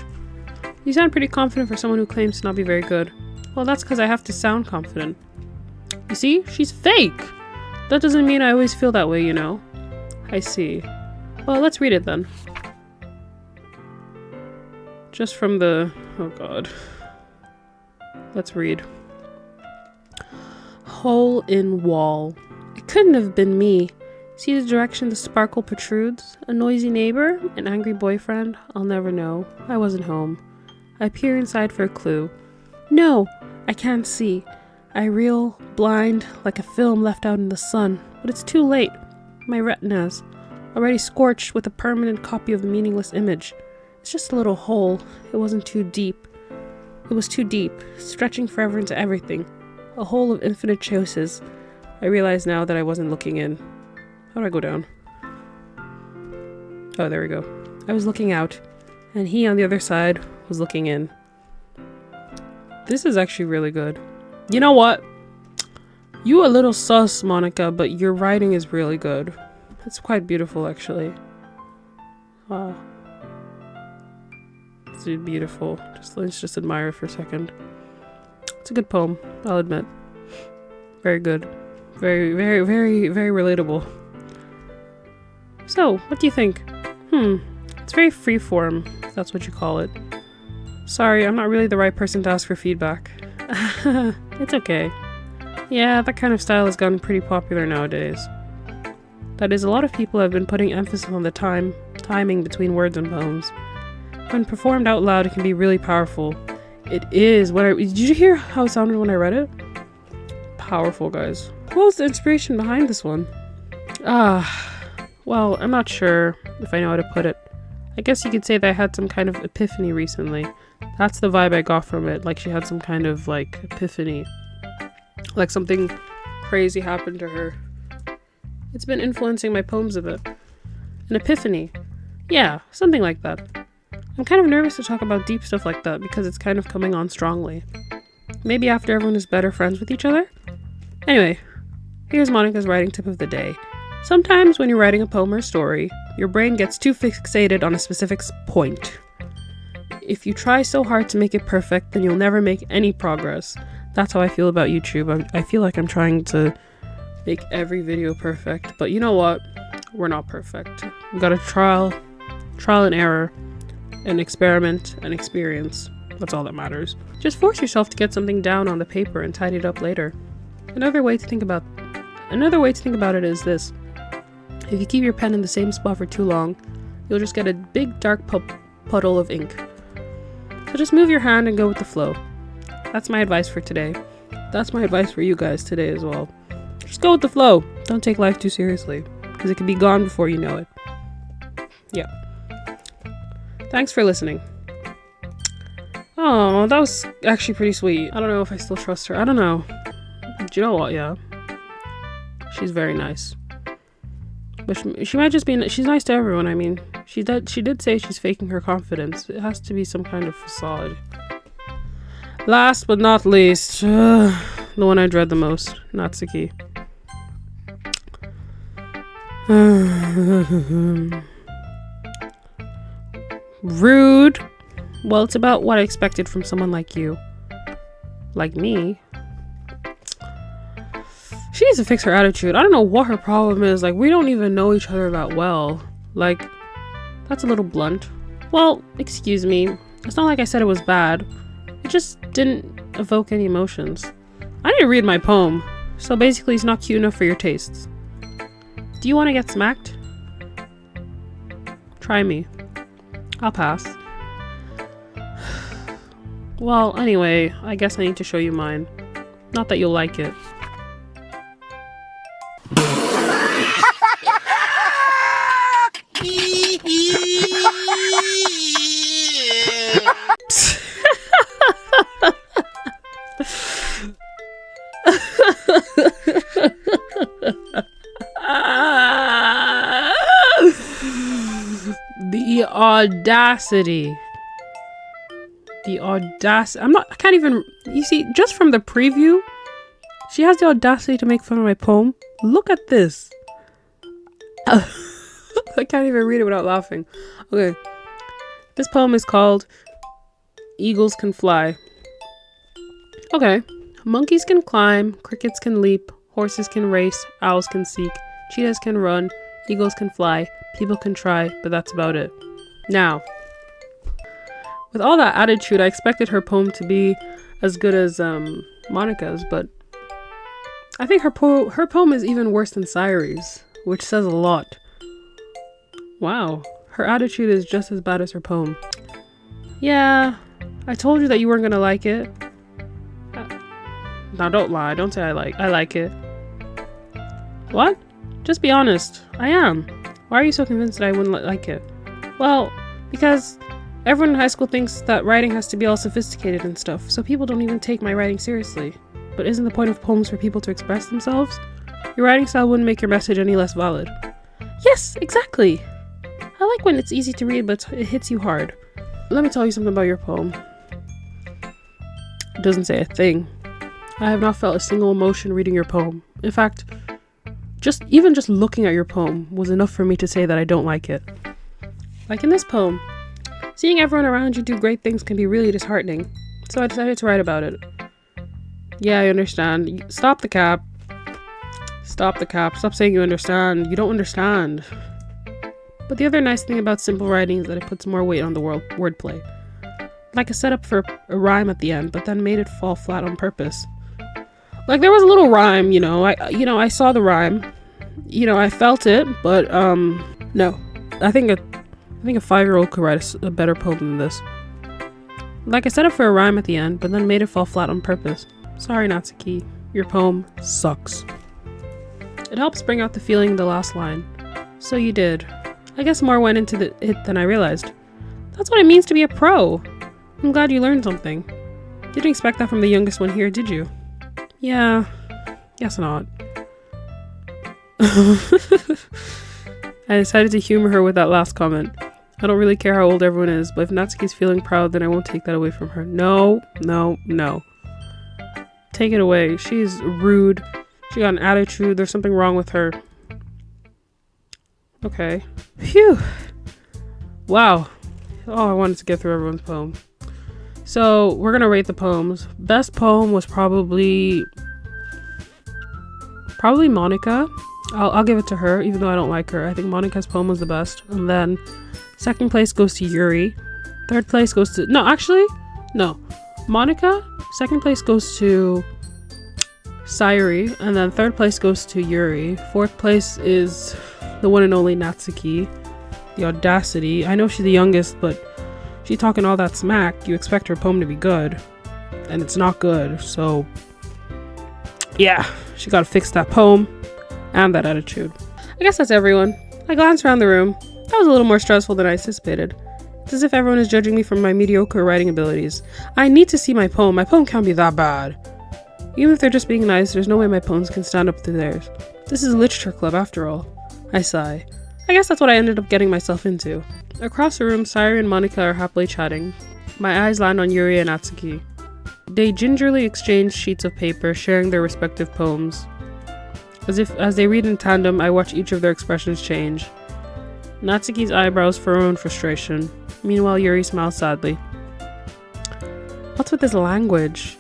You sound pretty confident for someone who claims to not be very good. Well, that's because I have to sound confident. You see? She's fake! That doesn't mean I always feel that way, you know. I see. Well, let's read it then. Just from the... oh god. Let's read. Hole in wall. It couldn't have been me. See the direction the sparkle protrudes? A noisy neighbor? An angry boyfriend? I'll never know. I wasn't home. I peer inside for a clue. No! I can't see. I reel, blind, like a film left out in the sun. But it's too late. My retina's already scorched with a permanent copy of the meaningless image. It's just a little hole. It wasn't too deep. It was too deep, stretching forever into everything. A hole of infinite choices. I realize now that I wasn't looking in. How do I go down? Oh, there we go. I was looking out, and he on the other side was looking in. This is actually really good. You know what? You a little sus, Monica, but your writing is really good. It's quite beautiful, actually. Wow. It's beautiful. Let's just admire it for a second. It's a good poem, I'll admit. Very good. Very, very, very, very relatable. So, what do you think? It's very freeform, if that's what you call it. Sorry, I'm not really the right person to ask for feedback. It's okay. Yeah, that kind of style has gotten pretty popular nowadays. That is, a lot of people have been putting emphasis on the timing between words and poems. When performed out loud, it can be really powerful. It is. Did you hear how it sounded when I read it? Powerful, guys. What was the inspiration behind this one? Well, I'm not sure if I know how to put it. I guess you could say that I had some kind of epiphany recently. That's the vibe I got from it. Like she had some kind of like epiphany. Like something crazy happened to her. It's been influencing my poems a bit. An epiphany. Yeah, something like that. I'm kind of nervous to talk about deep stuff like that because it's kind of coming on strongly. Maybe after everyone is better friends with each other? Anyway, here's Monica's writing tip of the day. Sometimes when you're writing a poem or story, your brain gets too fixated on a specific point. If you try so hard to make it perfect, then you'll never make any progress. That's how I feel about YouTube. I feel like I'm trying to make every video perfect, but you know what? We're not perfect. We gotta trial and error, and experiment and experience. That's all that matters. Just force yourself to get something down on the paper and tidy it up later. Another way to think about it is this. If you keep your pen in the same spot for too long, you'll just get a big dark puddle of ink. So just move your hand and go with the flow. That's my advice for today. That's my advice for you guys today as well. Just go with the flow. Don't take life too seriously, because it can be gone before you know it. Yeah. Thanks for listening. Oh, that was actually pretty sweet. I don't know if I still trust her. I don't know. Do you know what? Yeah. She's very nice. But she might just be... She's nice to everyone, I mean. She did say she's faking her confidence. It has to be some kind of facade. Last but not least, the one I dread the most, Natsuki. Rude. Well, it's about what I expected from someone like you. Like me. She needs to fix her attitude. I don't know what her problem is. Like, we don't even know each other that well. Like, that's a little blunt. Well, excuse me. It's not like I said it was bad. It just didn't evoke any emotions. I need to read my poem. So basically, it's not cute enough for your tastes. Do you want to get smacked? Try me. I'll pass. Well, anyway, I guess I need to show you mine. Not that you'll like it. The audacity. The audacity. I can't even, you see, just from the preview, she has the audacity to make fun of my poem. Look at this. I can't even read it without laughing. Okay. This poem is called Eagles Can Fly. Okay. Monkeys can climb, crickets can leap, horses can race, owls can seek, cheetahs can run, eagles can fly, people can try, but that's about it. Now, with all that attitude, I expected her poem to be as good as Monica's, but I think her poem is even worse than Sayuri's, which says a lot. Wow, her attitude is just as bad as her poem. Yeah, I told you that you weren't gonna like it. Now don't lie, don't say I like it. What? Just be honest. I am. Why are you so convinced that I wouldn't like it? Well, because everyone in high school thinks that writing has to be all sophisticated and stuff, so people don't even take my writing seriously. But isn't the point of poems for people to express themselves? Your writing style wouldn't make your message any less valid. Yes, exactly! I like when it's easy to read, but it hits you hard. Let me tell you something about your poem. It doesn't say a thing. I have not felt a single emotion reading your poem. In fact, even just looking at your poem was enough for me to say that I don't like it. Like in this poem, seeing everyone around you do great things can be really disheartening, so I decided to write about it. Yeah, I understand. Stop the cap. Stop the cap. Stop saying you understand. You don't understand. But the other nice thing about simple writing is that it puts more weight on the wordplay. Like a setup for a rhyme at the end, but then made it fall flat on purpose. Like there was a little rhyme, I saw the rhyme. I felt it, but no. I think a 5-year-old could write a better poem than this. Like I set up for a rhyme at the end, but then made it fall flat on purpose. Sorry, Natsuki. Your poem sucks. It helps bring out the feeling in the last line. So you did. I guess more went into it than I realized. That's what it means to be a pro. I'm glad you learned something. Didn't expect that from the youngest one here, did you? Yeah, guess not. I decided to humor her with that last comment. I don't really care how old everyone is, but if Natsuki's feeling proud, then I won't take that away from her. No. Take it away. She's rude. She got an attitude. There's something wrong with her. Okay. Phew. Wow. Oh, I wanted to get through everyone's poem. So, we're gonna rate the poems. Best poem was probably Monica. I'll give it to her, even though I don't like her. I think Monica's poem was the best. And then, second place goes to Yuri. Third place goes to... No. Monica. Second place goes to Sayuri. And then third place goes to Yuri. Fourth place is the one and only Natsuki. The audacity. I know she's the youngest, but she's talking all that smack. You expect her poem to be good. And it's not good. So, yeah. She gotta fix that poem. And that attitude. I guess that's everyone. I glanced around the room. That was a little more stressful than I anticipated. It's as if everyone is judging me for my mediocre writing abilities. I need to see my poem. My poem can't be that bad. Even if they're just being nice, there's no way my poems can stand up to theirs. This is a literature club after all. I sigh. I guess that's what I ended up getting myself into. Across the room, Sayuri and Monica are happily chatting. My eyes land on Yuri and Natsuki. They gingerly exchange sheets of paper, sharing their respective poems. As they read in tandem, I watch each of their expressions change. Natsuki's eyebrows furrow in frustration. Meanwhile, Yuri smiles sadly. What's with this language?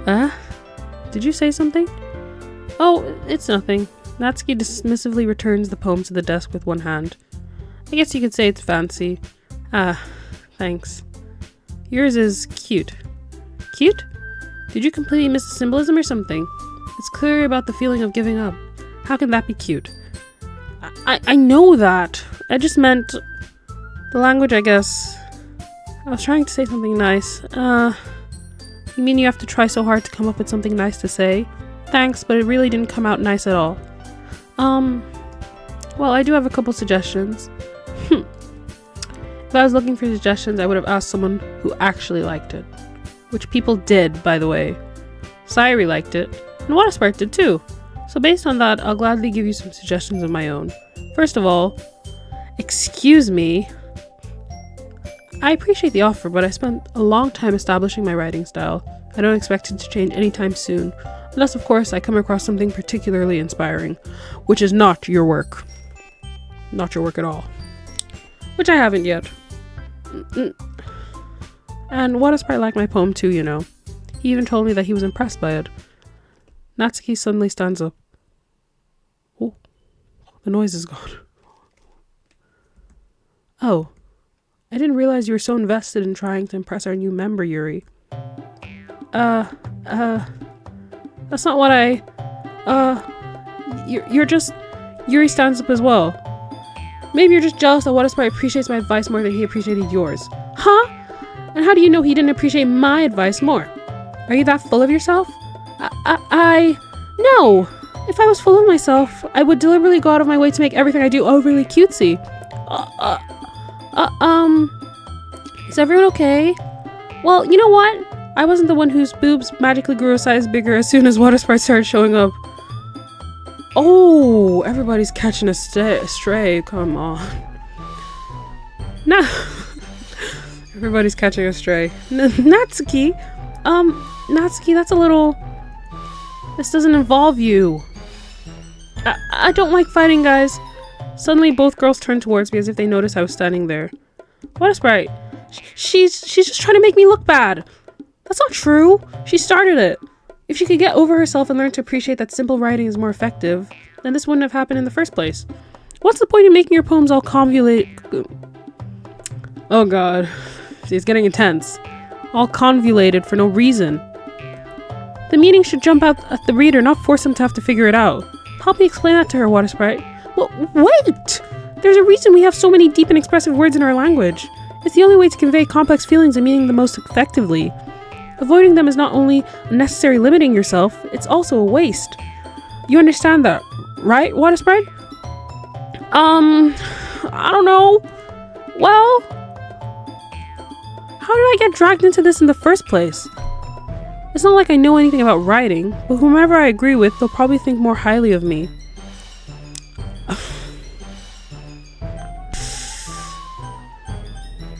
Did you say something? Oh, it's nothing. Natsuki dismissively returns the poem to the desk with one hand. I guess you could say it's fancy. Thanks. Yours is cute. Cute? Did you completely miss the symbolism or something? It's clearly about the feeling of giving up. How can that be cute? I know that. I just meant the language, I guess. I was trying to say something nice. You mean you have to try so hard to come up with something nice to say? Thanks, but it really didn't come out nice at all. Well, I do have a couple suggestions. If I was looking for suggestions, I would have asked someone who actually liked it. Which people did, by the way. Sayuri liked it, and Waterspark did too. So based on that, I'll gladly give you some suggestions of my own. First of all, excuse me. I appreciate the offer, but I spent a long time establishing my writing style. I don't expect it to change anytime soon. Unless, of course, I come across something particularly inspiring. Which is not your work. Not your work at all. Which I haven't yet. And Waterspark liked my poem too, you know. He even told me that he was impressed by it. Natsuki suddenly stands up. Oh, the noise is gone. Oh, I didn't realize you were so invested in trying to impress our new member, Yuri. That's not what you're just... Yuri stands up as well. Maybe you're just jealous that Waterspark appreciates my advice more than he appreciated yours. Huh? And how do you know he didn't appreciate my advice more? Are you that full of yourself? No! If I was full of myself, I would deliberately go out of my way to make everything I do overly cutesy. Is everyone okay? Well, you know what? I wasn't the one whose boobs magically grew a size bigger as soon as Waterspark started showing up. Oh, everybody's catching a stray. Come on. Nah. Everybody's catching a stray. Natsuki? Natsuki, that's a little... This doesn't involve you. I don't like fighting, guys. Suddenly, both girls turned towards me as if they noticed I was standing there. Watersprite. She's just trying to make me look bad. That's not true. She started it. If she could get over herself and learn to appreciate that simple writing is more effective, then this wouldn't have happened in the first place. What's the point of making your poems all convoluted? Oh god. See, it's getting intense. All convoluted for no reason. The meaning should jump out at the reader, not force them to have to figure it out. Help me explain that to her, Watersprite. Well, wait! There's a reason we have so many deep and expressive words in our language. It's the only way to convey complex feelings and meaning the most effectively. Avoiding them is not only unnecessary limiting yourself, it's also a waste. You understand that, right, Watersprite? I don't know. Well, how did I get dragged into this in the first place? It's not like I know anything about writing, but whomever I agree with, they'll probably think more highly of me.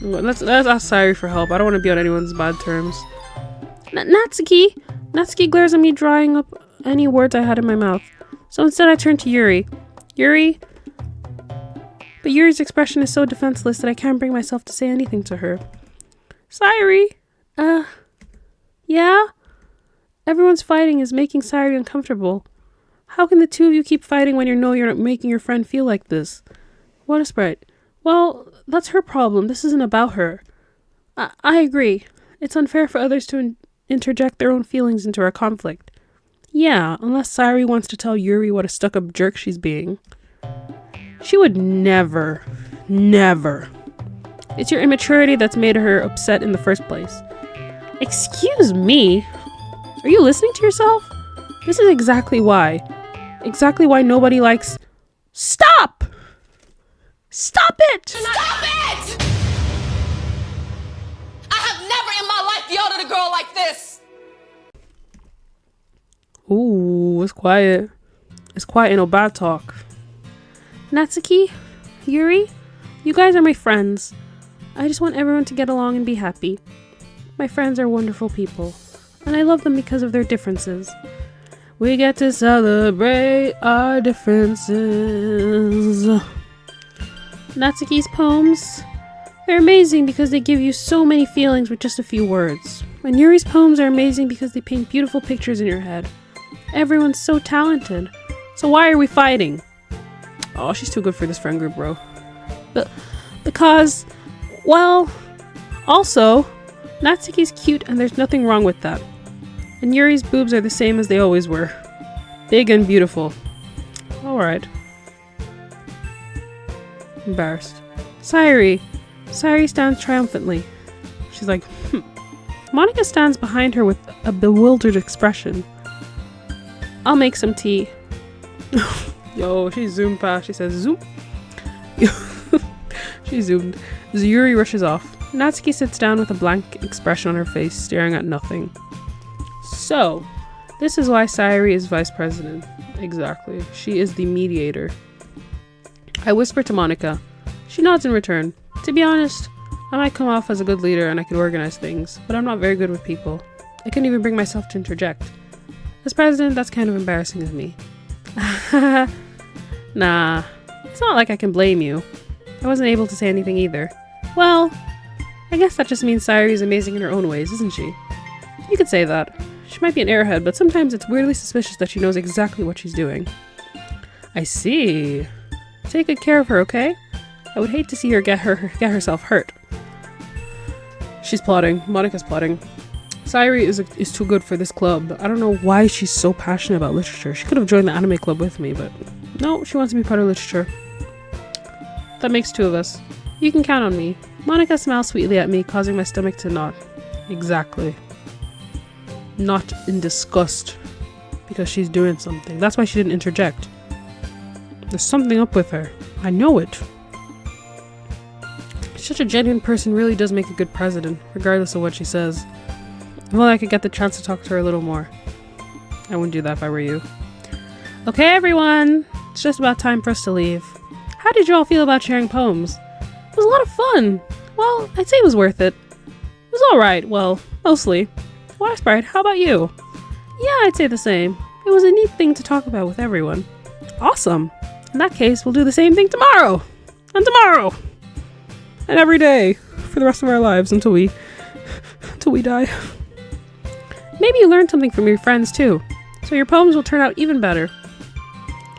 Let's ask Sayuri for help. I don't want to be on anyone's bad terms. Natsuki! Natsuki glares at me, drying up any words I had in my mouth. So instead I turn to Yuri. Yuri? But Yuri's expression is so defenseless that I can't bring myself to say anything to her. Sayuri? Yeah? Everyone's fighting is making Sayuri uncomfortable. How can the two of you keep fighting when you know you're not making your friend feel like this? Watersprite. Well, that's her problem. This isn't about her. I agree. It's unfair for others to interject their own feelings into our conflict. Yeah, unless Sayuri wants to tell Yuri what a stuck-up jerk she's being. She would never. It's your immaturity that's made her upset in the first place. Excuse me? Are you listening to yourself? This is exactly why. Exactly why nobody likes... Stop! Stop it! Stop it! I have never in my life yelled at a girl like this! Ooh, it's quiet. It's quiet and no bad talk. Natsuki? Yuri? You guys are my friends. I just want everyone to get along and be happy. My friends are wonderful people. And I love them because of their differences. We get to celebrate our differences. Natsuki's poems, they're amazing because they give you so many feelings with just a few words. And Yuri's poems are amazing because they paint beautiful pictures in your head. Everyone's so talented. So why are we fighting? Oh, she's too good for this friend group, bro. Because, well, also, Natsuki's cute and there's nothing wrong with that. And Yuri's boobs are the same as they always were. Big and beautiful. Alright. Embarrassed. Sayuri stands triumphantly. She's like, Monica stands behind her with a bewildered expression. I'll make some tea. Yo, she zoomed past. She says, zoom. She zoomed. Yuri rushes off. Natsuki sits down with a blank expression on her face, staring at nothing. So, this is why Sayuri is vice president. Exactly. She is the mediator. I whisper to Monica. She nods in return. To be honest, I might come off as a good leader and I could organize things, but I'm not very good with people. I couldn't even bring myself to interject. As president, that's kind of embarrassing of me. Nah, it's not like I can blame you. I wasn't able to say anything either. Well, I guess that just means Sayuri is amazing in her own ways, isn't she? You could say that. She might be an airhead, but sometimes it's weirdly suspicious that she knows exactly what she's doing. I see. Take good care of her, okay? I would hate to see her get herself hurt. She's plotting. Monica's plotting. Sayuri is too good for this club. I don't know why she's so passionate about literature. She could have joined the anime club with me, but no, she wants to be part of literature. That makes two of us. You can count on me. Monica smiles sweetly at me, causing my stomach to knot. Exactly. Not in disgust. Because she's doing something. That's why she didn't interject. There's something up with her. I know it. Such a genuine person really does make a good president, regardless of what she says. If only I could get the chance to talk to her a little more. I wouldn't do that if I were you. Okay, everyone! It's just about time for us to leave. How did you all feel about sharing poems? It was a lot of fun! Well, I'd say it was worth it. It was alright, well, mostly. Water Sprite, how about you? Yeah, I'd say the same. It was a neat thing to talk about with everyone. Awesome! In that case, we'll do the same thing tomorrow! And tomorrow! And every day! For the rest of our lives until we die. Maybe you learned something from your friends too, so your poems will turn out even better.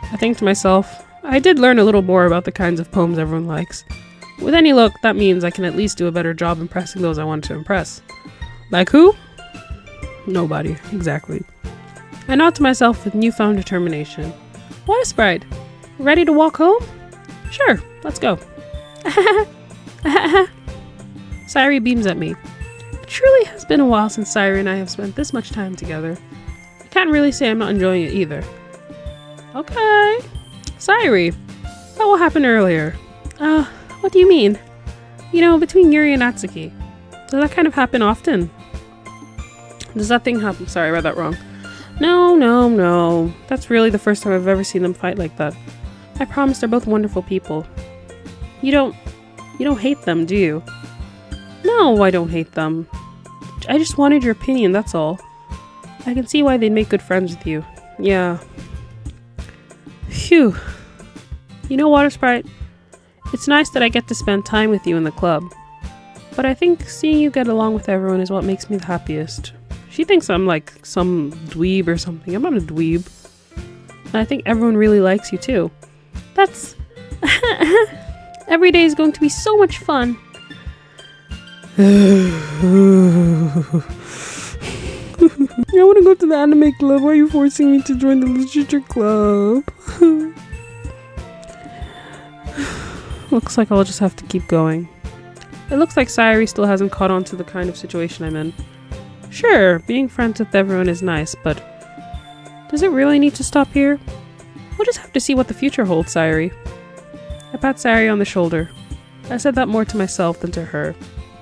I think to myself, I did learn a little more about the kinds of poems everyone likes. With any luck, that means I can at least do a better job impressing those I want to impress. Like who? Nobody, exactly. I nod to myself with newfound determination. Water Sprite, ready to walk home? Sure, let's go. Sayuri beams at me. It truly has been a while since Sayuri and I have spent this much time together. I can't really say I'm not enjoying it either. Okay. Sayuri, about what happened earlier? What do you mean? You know, between Yuri and Natsuki. Does that kind of happen often? Does that thing happen? Sorry, I read that wrong. No. That's really the first time I've ever seen them fight like that. I promise they're both wonderful people. You don't hate them, do you? No, I don't hate them. I just wanted your opinion, that's all. I can see why they'd make good friends with you. Yeah. Phew. You know, Water Sprite, it's nice that I get to spend time with you in the club. But I think seeing you get along with everyone is what makes me the happiest. She thinks I'm like some dweeb or something. I'm not a dweeb. And I think everyone really likes you too. That's... Every day is going to be so much fun. I want to go to the anime club. Why are you forcing me to join the literature club? Looks like I'll just have to keep going. It looks like Sayuri still hasn't caught on to the kind of situation I'm in. Sure, being friends with everyone is nice, but does it really need to stop here? We'll just have to see what the future holds, Sayuri. I pat Sayuri on the shoulder. I said that more to myself than to her,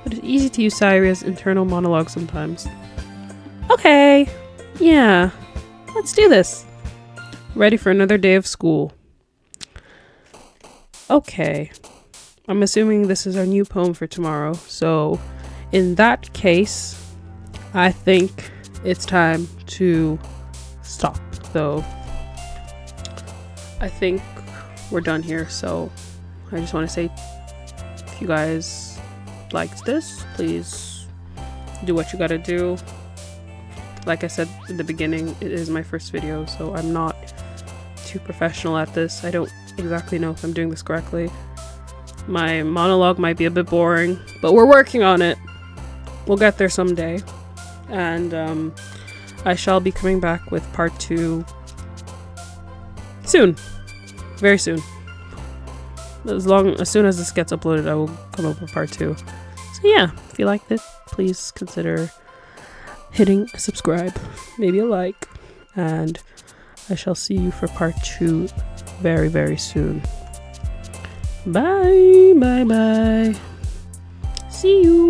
but it's easy to use Sayuri as internal monologue sometimes. Okay, yeah, let's do this. Ready for another day of school. Okay, I'm assuming this is our new poem for tomorrow, so in that case, I think it's time to stop, though. I think we're done here, so I just want to say, if you guys liked this, please do what you gotta do. Like I said in the beginning, it is my first video, so I'm not too professional at this. I don't exactly know if I'm doing this correctly. My monologue might be a bit boring, but we're working on it. We'll get there someday. And I shall be coming back with part 2 soon. Very soon. As soon as this gets uploaded, I will come up with part 2. So yeah, if you liked it, please consider hitting a subscribe, maybe a like, and I shall see you for part 2 very, very soon. Bye, bye, bye. See you.